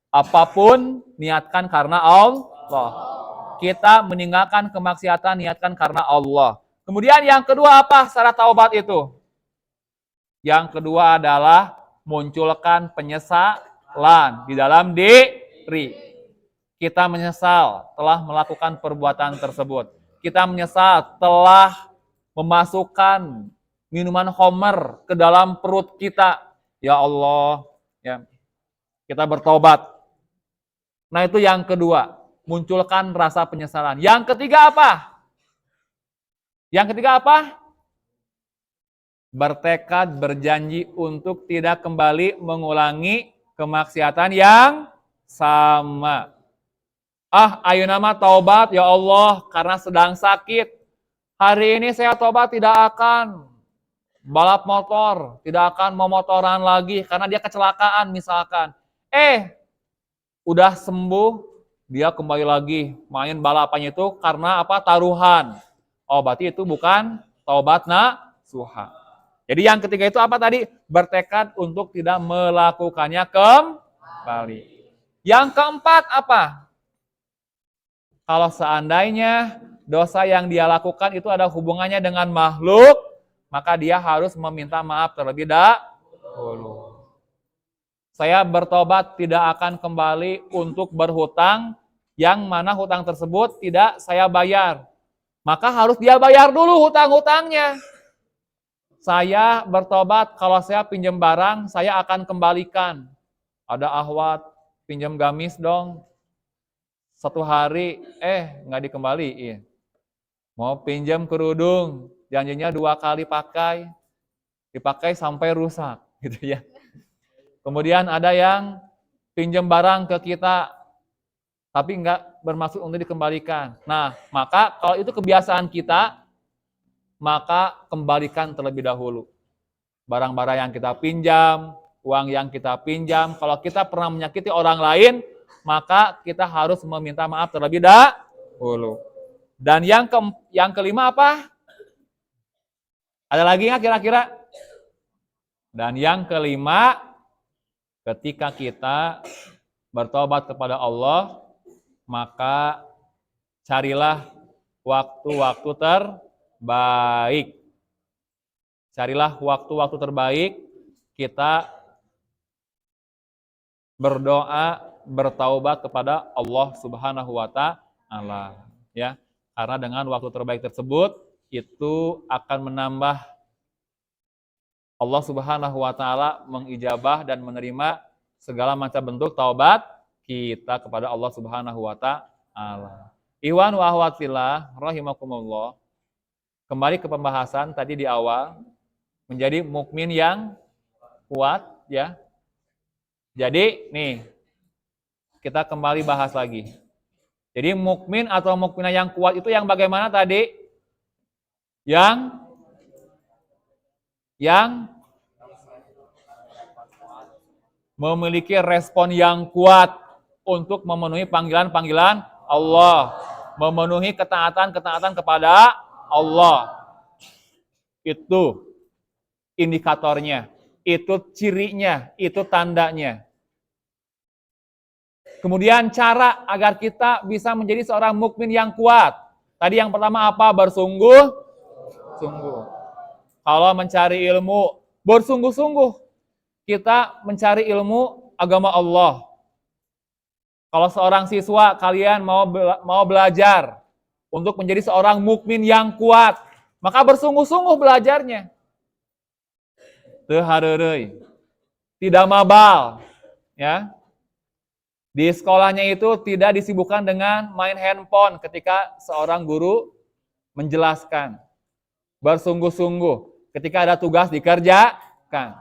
apapun niatkan karena Allah. Kita meninggalkan kemaksiatan niatkan karena Allah. Kemudian yang kedua apa syarat taubat itu? Yang kedua adalah munculkan penyesalan di dalam diri. Kita menyesal telah melakukan perbuatan tersebut. Kita menyesal telah memasukkan minuman khamr ke dalam perut kita. Ya Allah, ya. Kita bertobat. Nah, itu yang kedua, munculkan rasa penyesalan. Yang ketiga apa? Yang ketiga apa? Bertekad, berjanji untuk tidak kembali mengulangi kemaksiatan yang sama. Ayo nama taubat, ya Allah, karena sedang sakit. Hari ini saya taubat tidak akan balap motor, tidak akan memotoran lagi karena dia kecelakaan misalkan. Udah sembuh, dia kembali lagi main balapannya itu karena apa? Taruhan. Berarti itu bukan taubat nasuha. Jadi yang ketiga itu apa tadi? Bertekad untuk tidak melakukannya kembali. Yang keempat apa? Kalau seandainya dosa yang dia lakukan itu ada hubungannya dengan makhluk, maka dia harus meminta maaf terlebih dahulu. Saya bertobat tidak akan kembali untuk berhutang, yang mana hutang tersebut tidak saya bayar. Maka harus dia bayar dulu hutang-hutangnya. Saya bertobat kalau saya pinjam barang, saya akan kembalikan. Ada ahwat, pinjam gamis dong. 1 hari, nggak dikembaliin. Mau pinjam kerudung, janjinya 2 kali pakai, dipakai sampai rusak, gitu ya. Kemudian ada yang pinjam barang ke kita, tapi nggak bermaksud untuk dikembalikan. Nah, maka kalau itu kebiasaan kita, maka kembalikan terlebih dahulu. Barang-barang yang kita pinjam, uang yang kita pinjam, kalau kita pernah menyakiti orang lain, maka kita harus meminta maaf terlebih dahulu. Dan yang kelima apa? Ada lagi nggak kira-kira? Dan yang kelima, ketika kita bertobat kepada Allah, maka carilah waktu-waktu terbaik. Carilah waktu-waktu terbaik kita berdoa, bertaubat kepada Allah Subhanahu wa Ta'ala, ya. Karena dengan waktu terbaik tersebut itu akan menambah Allah Subhanahu wa Ta'ala mengijabah dan menerima segala macam bentuk taubat kita kepada Allah Subhanahu wa Ta'ala. Ikhwan wa akhwat fillah rahimakumullah. Kembali ke pembahasan tadi di awal, menjadi mukmin yang kuat, ya. Jadi nih, kita kembali bahas lagi. Jadi mukmin atau mukminah yang kuat itu yang bagaimana tadi? Yang memiliki respon yang kuat untuk memenuhi panggilan-panggilan Allah, memenuhi ketaatan-ketaatan kepada Allah. Itu indikatornya, itu cirinya, itu tandanya. Kemudian cara agar kita bisa menjadi seorang mukmin yang kuat. Tadi yang pertama apa? Bersungguh-sungguh. Kalau mencari ilmu, bersungguh-sungguh. Kita mencari ilmu agama Allah. Kalau seorang siswa, kalian mau belajar untuk menjadi seorang mukmin yang kuat, maka bersungguh-sungguh belajarnya. Teu hareureuy. Tidak mabal, ya. Di sekolahnya itu tidak disibukkan dengan main handphone ketika seorang guru menjelaskan. Bersungguh-sungguh. Ketika ada tugas dikerjakan.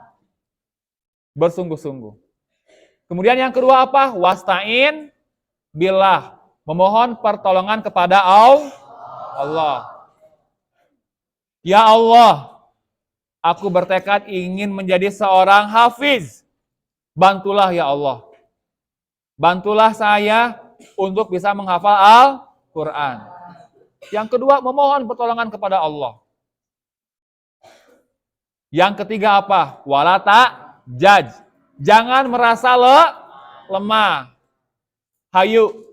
Bersungguh-sungguh. Kemudian yang kedua apa? Wasta'in billah. Memohon pertolongan kepada Allah. Ya Allah, aku bertekad ingin menjadi seorang hafiz. Bantulah ya Allah. Bantulah saya untuk bisa menghafal Al-Quran. Yang kedua, memohon pertolongan kepada Allah. Yang ketiga apa? Wala ta'jaj. Jangan merasa lemah. Hayu,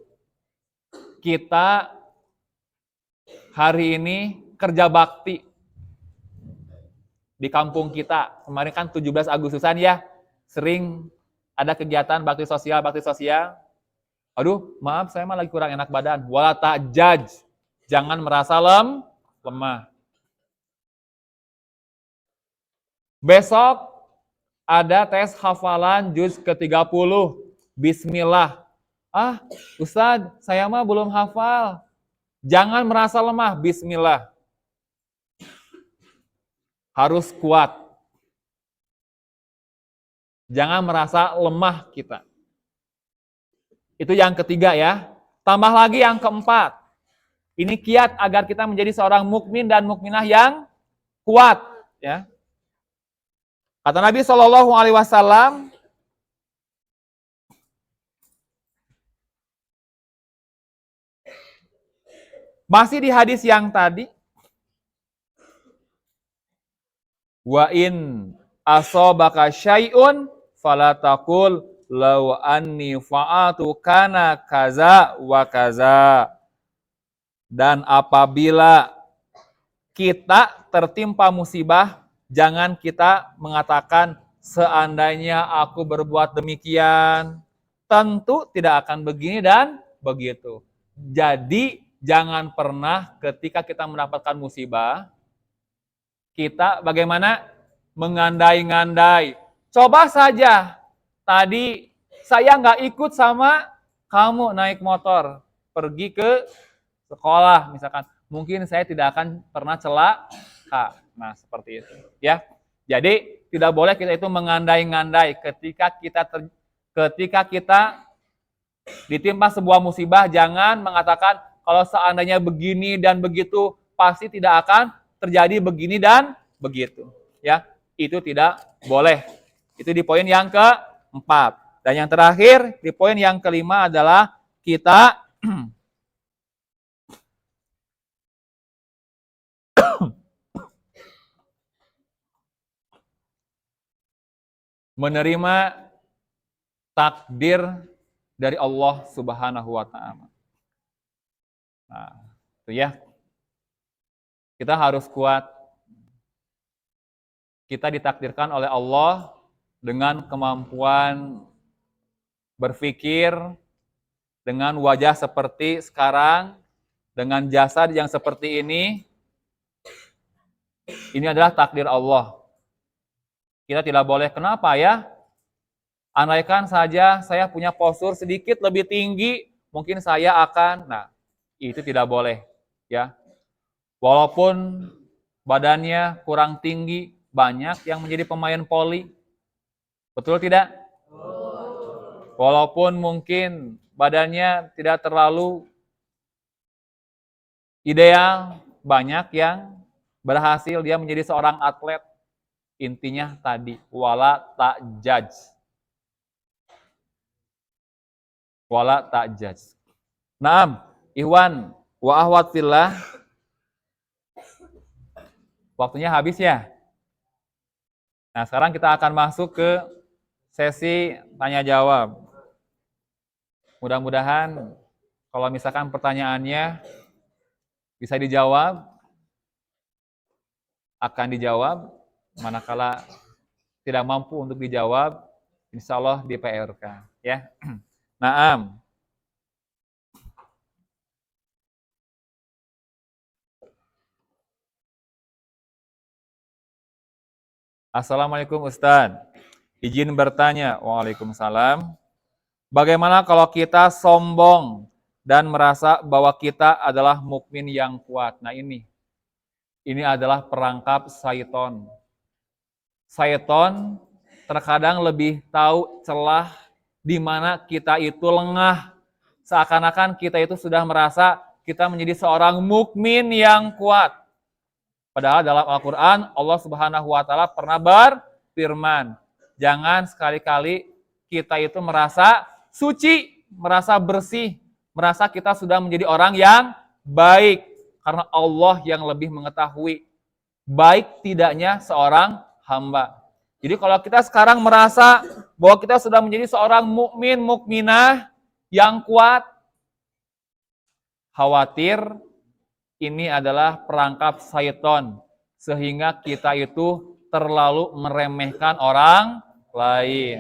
kita hari ini kerja bakti di kampung kita. Kemarin kan 17 Agustusan ya, sering ada kegiatan bakti sosial. Aduh, maaf saya mah lagi kurang enak badan. Wala ta'jaj. Jangan merasa lemah. Besok ada tes hafalan juz ke-30. Bismillah. Ah, Ustadz, saya mah belum hafal. Jangan merasa lemah. Bismillah. Harus kuat. Jangan merasa lemah kita. Itu yang ketiga ya. Tambah lagi yang keempat. Ini kiat agar kita menjadi seorang mukmin dan mukminah yang kuat. Ya. Kata Nabi SAW, masih di hadis yang tadi, wa in asobaka syai'un falatakul law anni fa'atu kana kaza wa kaza. Dan apabila kita tertimpa musibah, jangan kita mengatakan seandainya aku berbuat demikian, tentu tidak akan begini dan begitu. Jadi jangan pernah ketika kita mendapatkan musibah, kita bagaimana? Mengandai-ngandai. Coba saja, tadi saya nggak ikut sama kamu naik motor, pergi ke sekolah misalkan. Mungkin saya tidak akan pernah celaka. Nah, seperti itu. Ya. Jadi, tidak boleh kita itu mengandai-ngandai ketika kita ditimpa sebuah musibah, jangan mengatakan kalau seandainya begini dan begitu, pasti tidak akan terjadi begini dan begitu. Ya, itu tidak boleh. Itu di poin yang keempat. Dan yang terakhir, di poin yang kelima adalah kita menerima takdir dari Allah Subhanahu wa Ta'ala. Nah, itu ya. Kita harus kuat. Kita ditakdirkan oleh Allah dengan kemampuan berpikir, dengan wajah seperti sekarang, dengan jasad yang seperti ini. Ini adalah takdir Allah. Kita tidak boleh, kenapa ya? Andaikan saja saya punya postur sedikit lebih tinggi, mungkin saya akan, nah, itu tidak boleh. Ya, walaupun badannya kurang tinggi, banyak yang menjadi pemain voli. Betul tidak? Walaupun mungkin badannya tidak terlalu ideal, banyak yang berhasil dia menjadi seorang atlet. Intinya tadi, wala ta'jaj. Wala ta'jaj. Naam, Ikhwan wa ahwat fillah. Waktunya habis ya? Nah, sekarang kita akan masuk ke sesi tanya jawab. Mudah-mudahan kalau misalkan pertanyaannya bisa dijawab, akan dijawab. Manakala tidak mampu untuk dijawab, insya Allah di PRK. Ya. Naam. Assalamualaikum Ustadz. Izin bertanya. Waalaikumsalam. Bagaimana kalau kita sombong dan merasa bahwa kita adalah mukmin yang kuat? Nah ini adalah perangkap syaiton. Syaiton terkadang lebih tahu celah di mana kita itu lengah. Seakan-akan kita itu sudah merasa kita menjadi seorang mukmin yang kuat. Padahal dalam Al-Quran Allah Subhanahu wa Ta'ala pernah berfirman, jangan sekali-kali kita itu merasa suci, merasa bersih, merasa kita sudah menjadi orang yang baik, karena Allah yang lebih mengetahui baik tidaknya seorang hamba. Jadi kalau kita sekarang merasa bahwa kita sudah menjadi seorang mukmin, mukminah yang kuat, khawatir ini adalah perangkap syaitan sehingga kita itu terlalu meremehkan orang lain.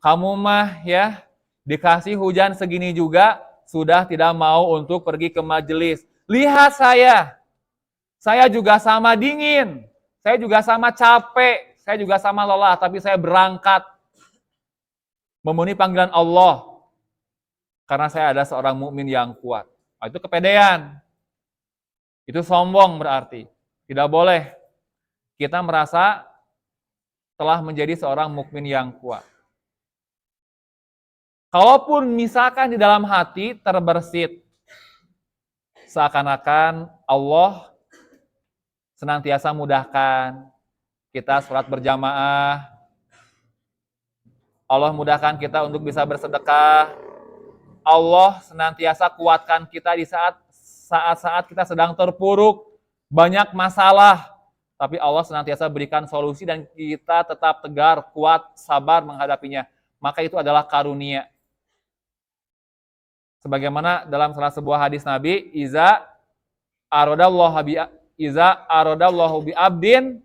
Kamu mah ya dikasih hujan segini juga sudah tidak mau untuk pergi ke majelis. Lihat saya juga sama dingin, saya juga sama capek, saya juga sama lelah, tapi saya berangkat memenuhi panggilan Allah karena saya ada seorang mukmin yang kuat. Nah, itu kepedean, itu sombong berarti. Tidak boleh kita merasa telah menjadi seorang mukmin yang kuat. Kalaupun misalkan di dalam hati terbersit, seakan-akan Allah senantiasa mudahkan kita sholat berjamaah, Allah mudahkan kita untuk bisa bersedekah, Allah senantiasa kuatkan kita di saat-saat kita sedang terpuruk, banyak masalah, tapi Allah senantiasa berikan solusi dan kita tetap tegar, kuat, sabar menghadapinya. Maka itu adalah karunia. Sebagaimana dalam salah sebuah hadis Nabi, iza aradallahu bi abdin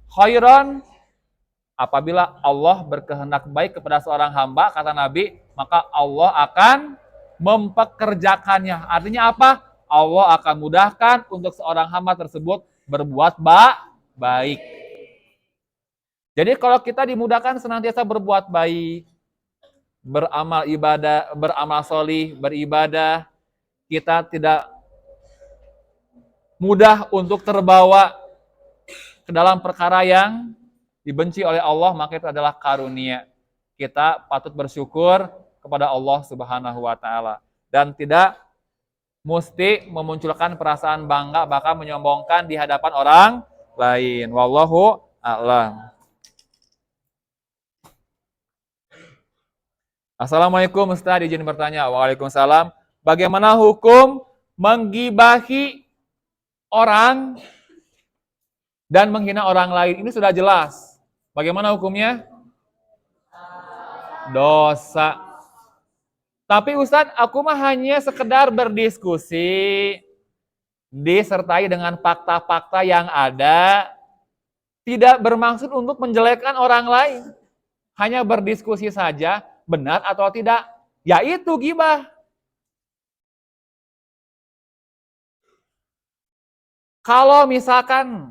khairan, apabila Allah berkehendak baik kepada seorang hamba, kata Nabi, maka Allah akan mempekerjakannya. Artinya apa? Allah akan mudahkan untuk seorang hamba tersebut berbuat baik. Jadi kalau kita dimudahkan senantiasa berbuat baik, beramal ibadah, beramal solih, beribadah, kita tidak mudah untuk terbawa ke dalam perkara yang dibenci oleh Allah, maka itu adalah karunia. Kita patut bersyukur kepada Allah Subhanahu wa Ta'ala dan tidak mesti memunculkan perasaan bangga bahkan menyombongkan di hadapan orang lain. Wallahu a'lam. Assalamualaikum Ustaz, izin bertanya. Waalaikumsalam. Bagaimana hukum menggibahi orang dan menghina orang lain? Ini sudah jelas. Bagaimana hukumnya? Dosa. Tapi Ustaz, aku mah hanya sekedar berdiskusi, disertai dengan fakta-fakta yang ada, tidak bermaksud untuk menjelekkan orang lain. Hanya berdiskusi saja, benar atau tidak, yaitu ghibah. Kalau misalkan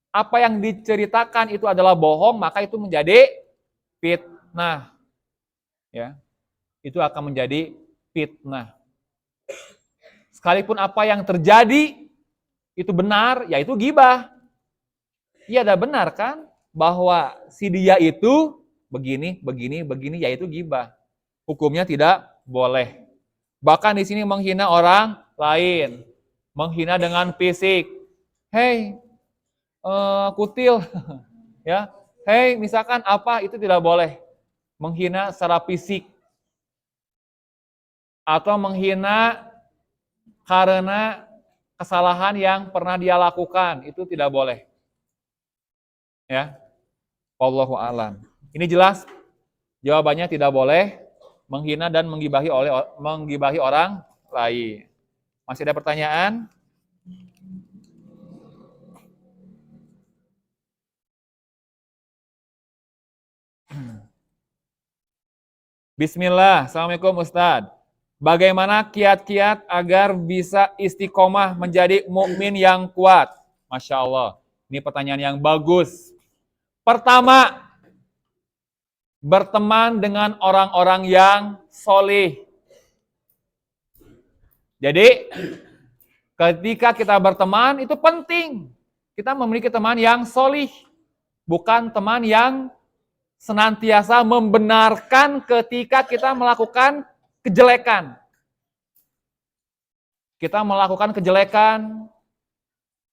apa yang diceritakan itu adalah bohong, maka itu menjadi fitnah. Ya, itu akan menjadi fitnah. Sekalipun apa yang terjadi itu benar, yaitu ghibah. Iya, ada benar kan bahwa si dia itu begini, yaitu ghibah. Hukumnya tidak boleh. Bahkan di sini menghina orang lain, menghina dengan fisik. Hei, kutil, ya. Hei, misalkan apa, itu tidak boleh. Menghina secara fisik. Atau menghina karena kesalahan yang pernah dia lakukan, itu tidak boleh. Ya. Wallahu a'lam. Ini jelas jawabannya tidak boleh menghina dan menggibahi orang lain. Masih ada pertanyaan? Bismillah. Assalamualaikum Ustadz. Bagaimana kiat-kiat agar bisa istiqomah menjadi mukmin yang kuat? Masya Allah. Ini pertanyaan yang bagus. Pertama, berteman dengan orang-orang yang solih. Jadi, ketika kita berteman, itu penting. Kita memiliki teman yang solih. Bukan teman yang senantiasa membenarkan ketika kita melakukan kejelekan. Kita melakukan kejelekan,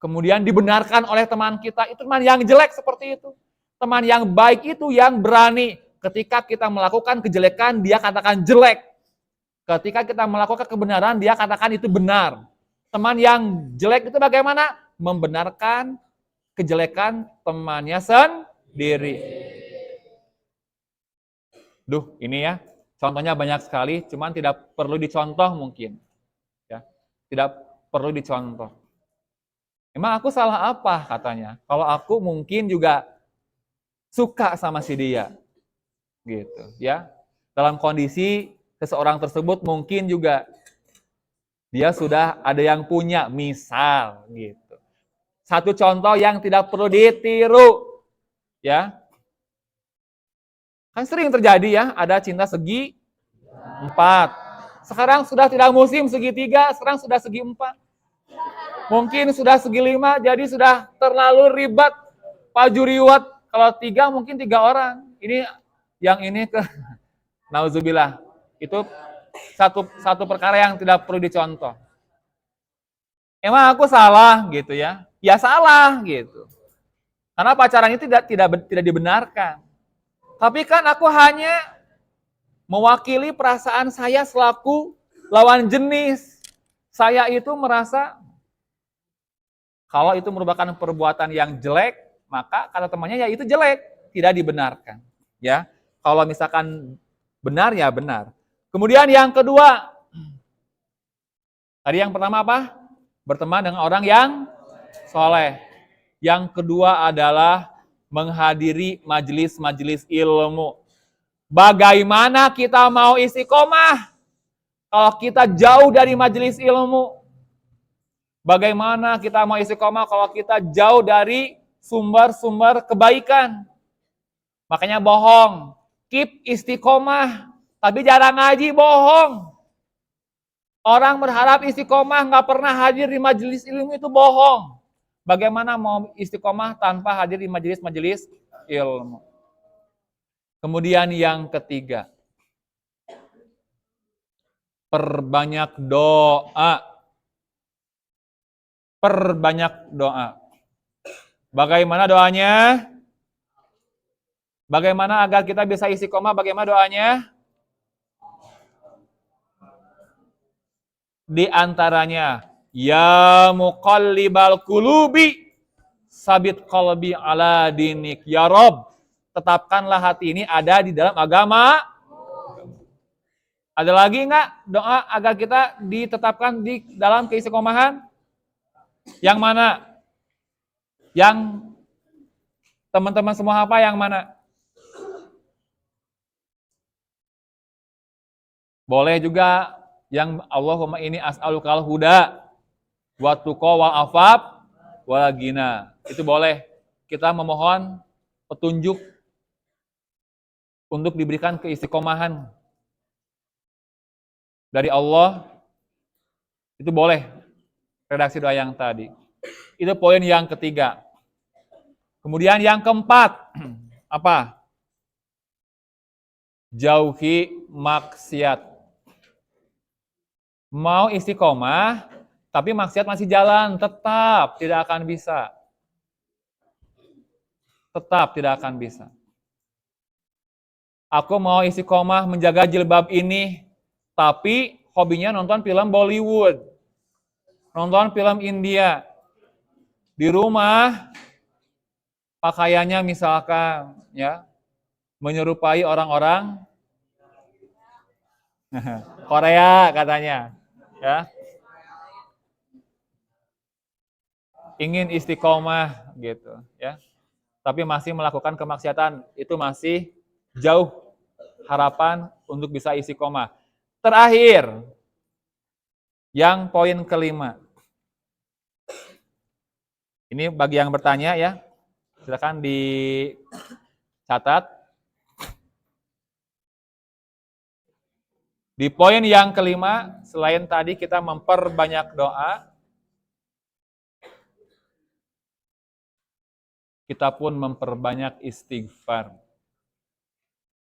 kemudian dibenarkan oleh teman kita. Itu teman yang jelek seperti itu. Teman yang baik itu yang berani. Ketika kita melakukan kejelekan, dia katakan jelek. Ketika kita melakukan kebenaran, dia katakan itu benar. Teman yang jelek itu bagaimana? Membenarkan kejelekan temannya sendiri. Duh, ini ya, contohnya banyak sekali, cuman tidak perlu dicontoh mungkin. Ya, tidak perlu dicontoh. Emang aku salah apa katanya? Kalau aku mungkin juga suka sama si dia. Gitu, ya. Dalam kondisi seseorang tersebut mungkin juga dia sudah ada yang punya, misal gitu. Satu contoh yang tidak perlu ditiru, ya. Kan sering terjadi ya, ada cinta segi 4. Sekarang sudah tidak musim segitiga, sekarang sudah segi 4. Mungkin sudah segi 5, jadi sudah terlalu ribet. Pajuriwat, kalau 3 mungkin 3 orang. Ini yang ini ke nauzubillah. Itu satu perkara yang tidak perlu dicontoh. Emang aku salah gitu ya? Ya salah gitu. Karena pacaran itu tidak dibenarkan. Tapi kan aku hanya mewakili perasaan saya selaku lawan jenis. Saya itu merasa kalau itu merupakan perbuatan yang jelek, maka kata temannya ya itu jelek, tidak dibenarkan. Ya, kalau misalkan benar ya benar. Kemudian yang kedua, tadi yang pertama apa? Berteman dengan orang yang soleh. Yang kedua adalah menghadiri majelis-majelis ilmu. Bagaimana kita mau istiqomah kalau kita jauh dari majelis ilmu? Bagaimana kita mau istiqomah kalau kita jauh dari sumber-sumber kebaikan? Makanya bohong. Keep istiqomah, tapi jarang ngaji, bohong. Orang berharap istiqomah nggak pernah hadir di majelis ilmu itu bohong. Bagaimana mau istiqomah tanpa hadir di majelis-majelis ilmu? Kemudian yang ketiga, perbanyak doa. Perbanyak doa. Bagaimana doanya? Bagaimana agar kita bisa istiqomah? Bagaimana doanya? Di antaranya, ya muqallibal qulubi, sabit qalbi ala dinik. Ya Rob, tetapkanlah hati ini ada di dalam agama. Ada lagi enggak doa agar kita ditetapkan di dalam keistiqomahan? Yang mana? Yang teman-teman semua apa yang mana? Boleh juga yang Allahumma ini as'alukal huda wa tuqa wal afaf wal ghina. Itu boleh. Kita memohon petunjuk untuk diberikan keistiqomahan dari Allah. Itu boleh. Redaksi doa yang tadi. Itu poin yang ketiga. Kemudian yang keempat, apa? Jauhi maksiat. Mau istiqomah, tapi maksiat masih jalan, tetap tidak akan bisa. Tetap tidak akan bisa. Aku mau istiqomah menjaga jilbab ini, tapi hobinya nonton film Bollywood, nonton film India. Di rumah pakaiannya misalkan ya menyerupai orang-orang Korea katanya, ya. Ingin istiqomah gitu, ya. Tapi masih melakukan kemaksiatan, itu masih jauh harapan untuk bisa istiqomah. Terakhir, yang poin kelima. Ini bagi yang bertanya ya, silakan dicatat. Di poin yang kelima, selain tadi kita memperbanyak doa, kita pun memperbanyak istighfar.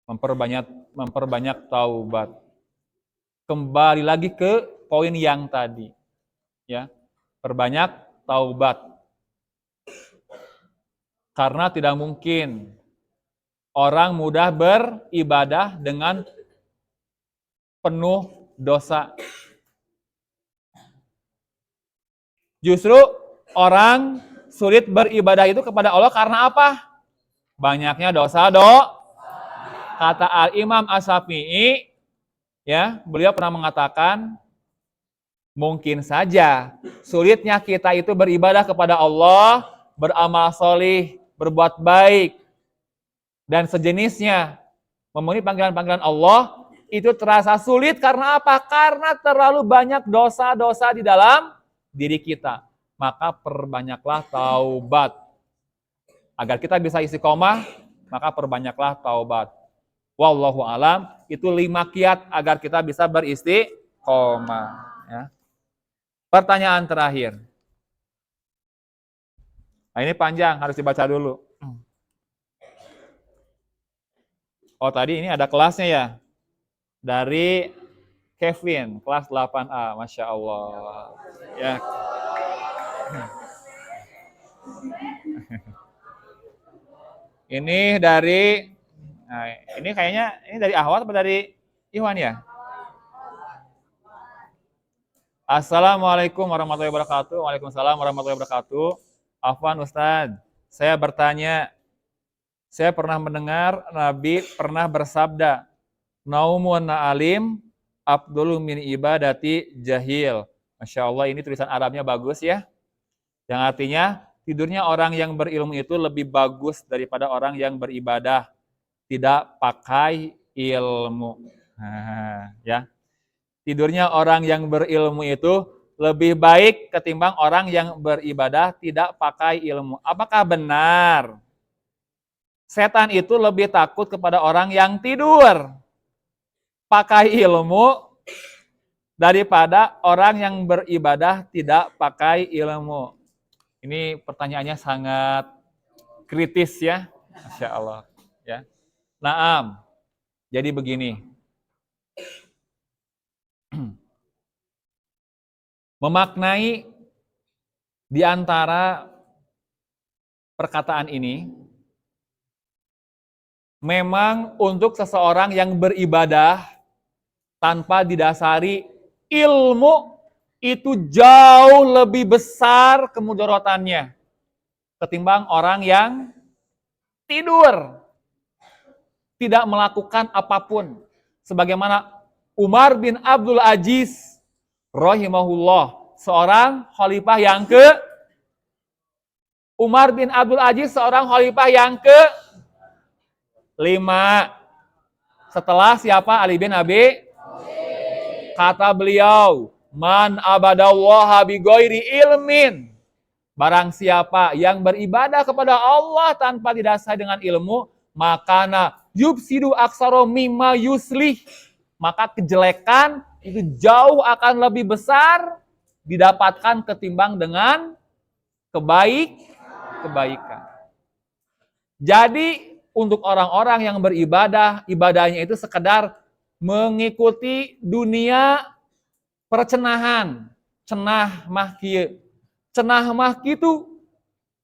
Memperbanyak taubat. Kembali lagi ke poin yang tadi. Ya, perbanyak taubat. Karena tidak mungkin orang mudah beribadah dengan penuh dosa. Justru orang sulit beribadah itu kepada Allah karena apa? Banyaknya dosa Kata Al-Imam Asy-Syafi'i, ya, beliau pernah mengatakan, mungkin saja sulitnya kita itu beribadah kepada Allah, beramal solih, berbuat baik, dan sejenisnya, memenuhi panggilan-panggilan Allah, itu terasa sulit karena apa? Karena terlalu banyak dosa-dosa di dalam diri kita. Maka perbanyaklah taubat. Agar kita bisa istiqomah, maka perbanyaklah taubat. Wallahu alam, itu 5 kiat agar kita bisa beristiqomah. Ya. Pertanyaan terakhir. Nah, ini panjang, harus dibaca dulu. Oh, tadi ini ada kelasnya ya. Dari Kevin, kelas 8A, Masya Allah. Ya. Ini dari, nah, ini kayaknya ini dari Ahwat atau dari Iwan ya? Assalamualaikum warahmatullahi wabarakatuh. Waalaikumsalam warahmatullahi wabarakatuh. Afwan Ustadz, saya bertanya, saya pernah mendengar Nabi pernah bersabda, naumun na'alim afdhalu min ibadati jahil. Masya Allah, ini tulisan Arabnya bagus ya. Yang artinya, tidurnya orang yang berilmu itu lebih bagus daripada orang yang beribadah tidak pakai ilmu. Nah, ya. Tidurnya orang yang berilmu itu lebih baik ketimbang orang yang beribadah tidak pakai ilmu. Apakah benar? Setan itu lebih takut kepada orang yang tidur pakai ilmu daripada orang yang beribadah tidak pakai ilmu. Ini pertanyaannya sangat kritis ya, Masya Allah. Ya. Naam, jadi begini. Memaknai di antara perkataan ini, memang untuk seseorang yang beribadah tanpa didasari ilmu, itu jauh lebih besar kemudaratannya ketimbang orang yang tidur, tidak melakukan apapun. Sebagaimana Umar bin Abdul Aziz rahimahullah, seorang khalifah yang Umar bin Abdul Aziz seorang khalifah yang ke-5 setelah siapa? Ali bin Abi. Kata beliau, man abadallaha bi ghairi ilmin. Barang siapa yang beribadah kepada Allah tanpa didasari dengan ilmu, makana yubsidu aksaro mimma yuslih. Maka kejelekan itu jauh akan lebih besar didapatkan ketimbang dengan kebaikan. Jadi untuk orang-orang yang beribadah, ibadahnya itu sekedar mengikuti dunia percenahan, cenah mahki itu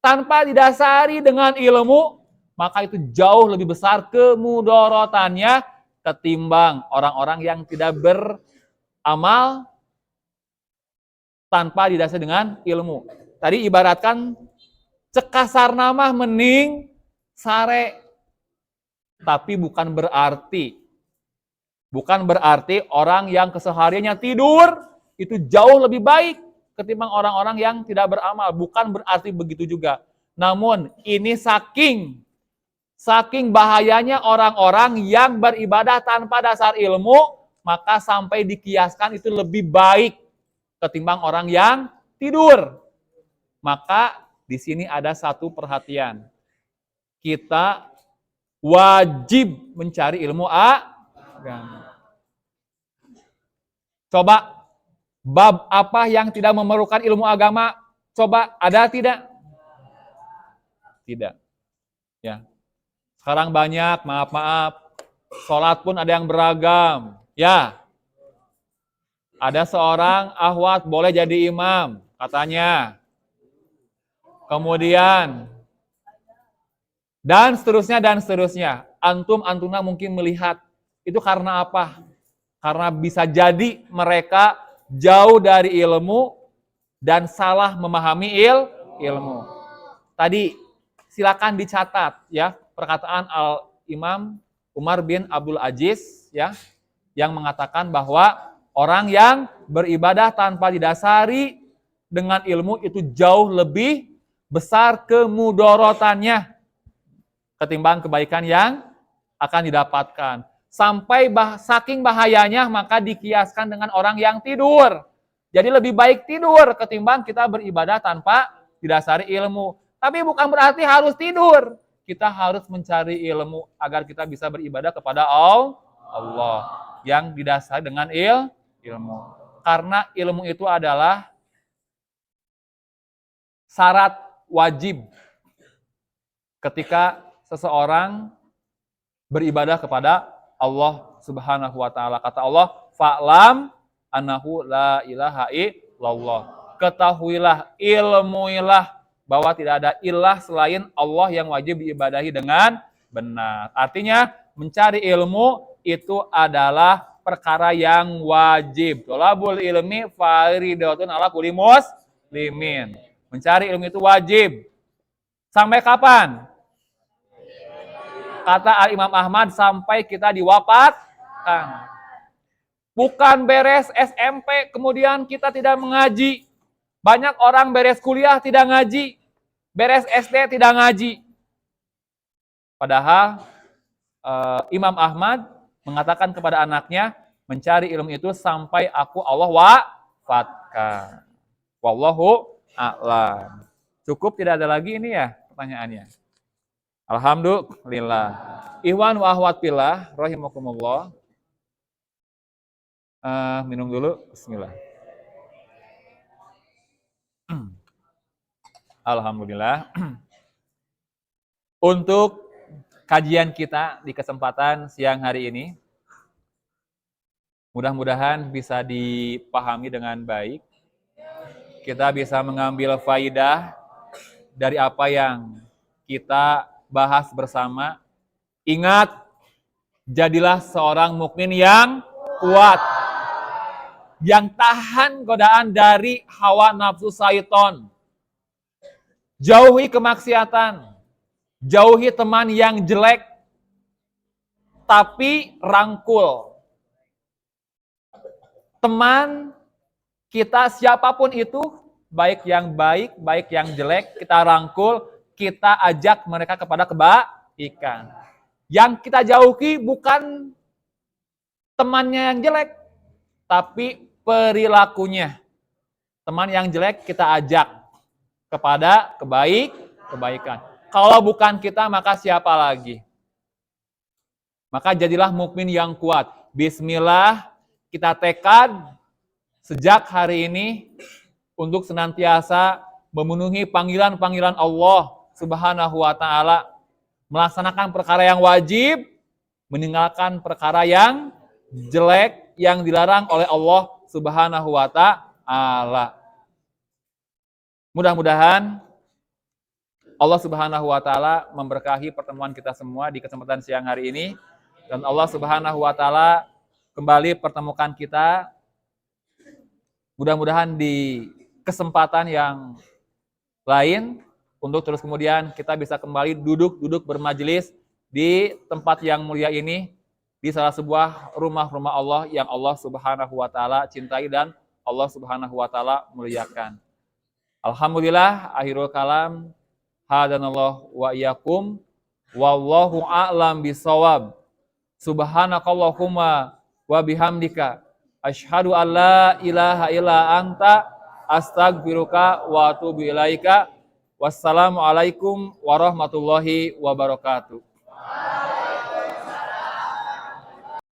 tanpa didasari dengan ilmu, maka itu jauh lebih besar kemudaratannya ketimbang orang-orang yang tidak beramal tanpa didasari dengan ilmu. Tadi ibaratkan cekasar nama mening sare, tapi bukan berarti orang yang kesehariannya tidur itu jauh lebih baik ketimbang orang-orang yang tidak beramal. Bukan berarti begitu juga. Namun ini saking bahayanya orang-orang yang beribadah tanpa dasar ilmu, maka sampai dikiaskan itu lebih baik ketimbang orang yang tidur. Maka di sini ada satu perhatian. Kita wajib mencari ilmu agama. Coba bab apa yang tidak memerlukan ilmu agama? Coba ada tidak? Tidak. Ya. Sekarang banyak, maaf, sholat pun ada yang beragam. Ya. Ada seorang ahwat boleh jadi imam, katanya. Kemudian dan seterusnya. Antuna mungkin melihat itu karena apa? Karena bisa jadi mereka jauh dari ilmu dan salah memahami ilmu. tadi silakan dicatat ya perkataan Al-Imam Umar bin Abdul Aziz ya yang mengatakan bahwa orang yang beribadah tanpa didasari dengan ilmu itu jauh lebih besar kemudorotannya ketimbang kebaikan yang akan didapatkan. Sampai saking bahayanya maka dikiaskan dengan orang yang tidur. Jadi lebih baik tidur ketimbang kita beribadah tanpa didasari ilmu. Tapi bukan berarti harus tidur. Kita harus mencari ilmu agar kita bisa beribadah kepada Allah yang didasari dengan ilmu. Karena ilmu itu adalah syarat wajib ketika seseorang beribadah kepada Allah Subhanahu wa taala. Kata Allah, "Fa'lam annahu la ilaha illallah." Ketahuilah, ilmuilah bahwa tidak ada ilah selain Allah yang wajib diibadahi dengan benar. Artinya, mencari ilmu itu adalah perkara yang wajib. Thalabul ilmi faridatun ala kulli muslimin. Mencari ilmu itu wajib. Sampai kapan? Kata Al-Imam Ahmad, sampai kita diwafatkan. Bukan beres SMP, kemudian kita tidak mengaji. Banyak orang beres kuliah tidak ngaji. Beres SD tidak ngaji. Padahal Imam Ahmad mengatakan kepada anaknya, mencari ilmu itu sampai aku Allah wafatkan. Wallahu a'lam. Cukup, tidak ada lagi ini ya pertanyaannya. Alhamdulillah. Ikhwan wa akhwat fillah rahimakumullah. Minum dulu. Bismillah. Alhamdulillah. Untuk kajian kita di kesempatan siang hari ini, mudah-mudahan bisa dipahami dengan baik. Kita bisa mengambil faidah dari apa yang kita bahas bersama. Ingat, jadilah seorang mukmin yang kuat, yang tahan godaan dari hawa nafsu syaitan. Jauhi kemaksiatan, jauhi teman yang jelek, tapi rangkul. Teman kita siapapun itu, baik yang baik, baik yang jelek, kita rangkul, kita ajak mereka kepada kebaikan. Yang kita jauhi bukan temannya yang jelek, tapi perilakunya. Teman yang jelek kita ajak kepada kebaikan. Kalau bukan kita, maka siapa lagi? Maka jadilah mukmin yang kuat. Bismillah, kita tekad sejak hari ini untuk senantiasa memenuhi panggilan-panggilan Allah Subhanahu wa ta'ala, melaksanakan perkara yang wajib, meninggalkan perkara yang jelek yang dilarang oleh Allah Subhanahu wa ta'ala. Mudah-mudahan Allah Subhanahu wa ta'ala memberkahi pertemuan kita semua di kesempatan siang hari ini, dan Allah Subhanahu wa ta'ala kembali pertemukan kita mudah-mudahan di kesempatan yang lain, untuk terus kemudian kita bisa kembali duduk bermajelis di tempat yang mulia ini, di salah sebuah rumah-rumah Allah yang Allah Subhanahu wa ta'ala cintai dan Allah Subhanahu wa ta'ala muliakan. Alhamdulillah, akhirul kalam, hadanallahu wa iyyakum, wallahu a'lam bisawab. Subhanakallahumma wa bihamdika, asyhadu an la ilaha illa anta, astagfiruka wa atubu ilaika. Wassalamualaikum warahmatullahi wabarakatuh.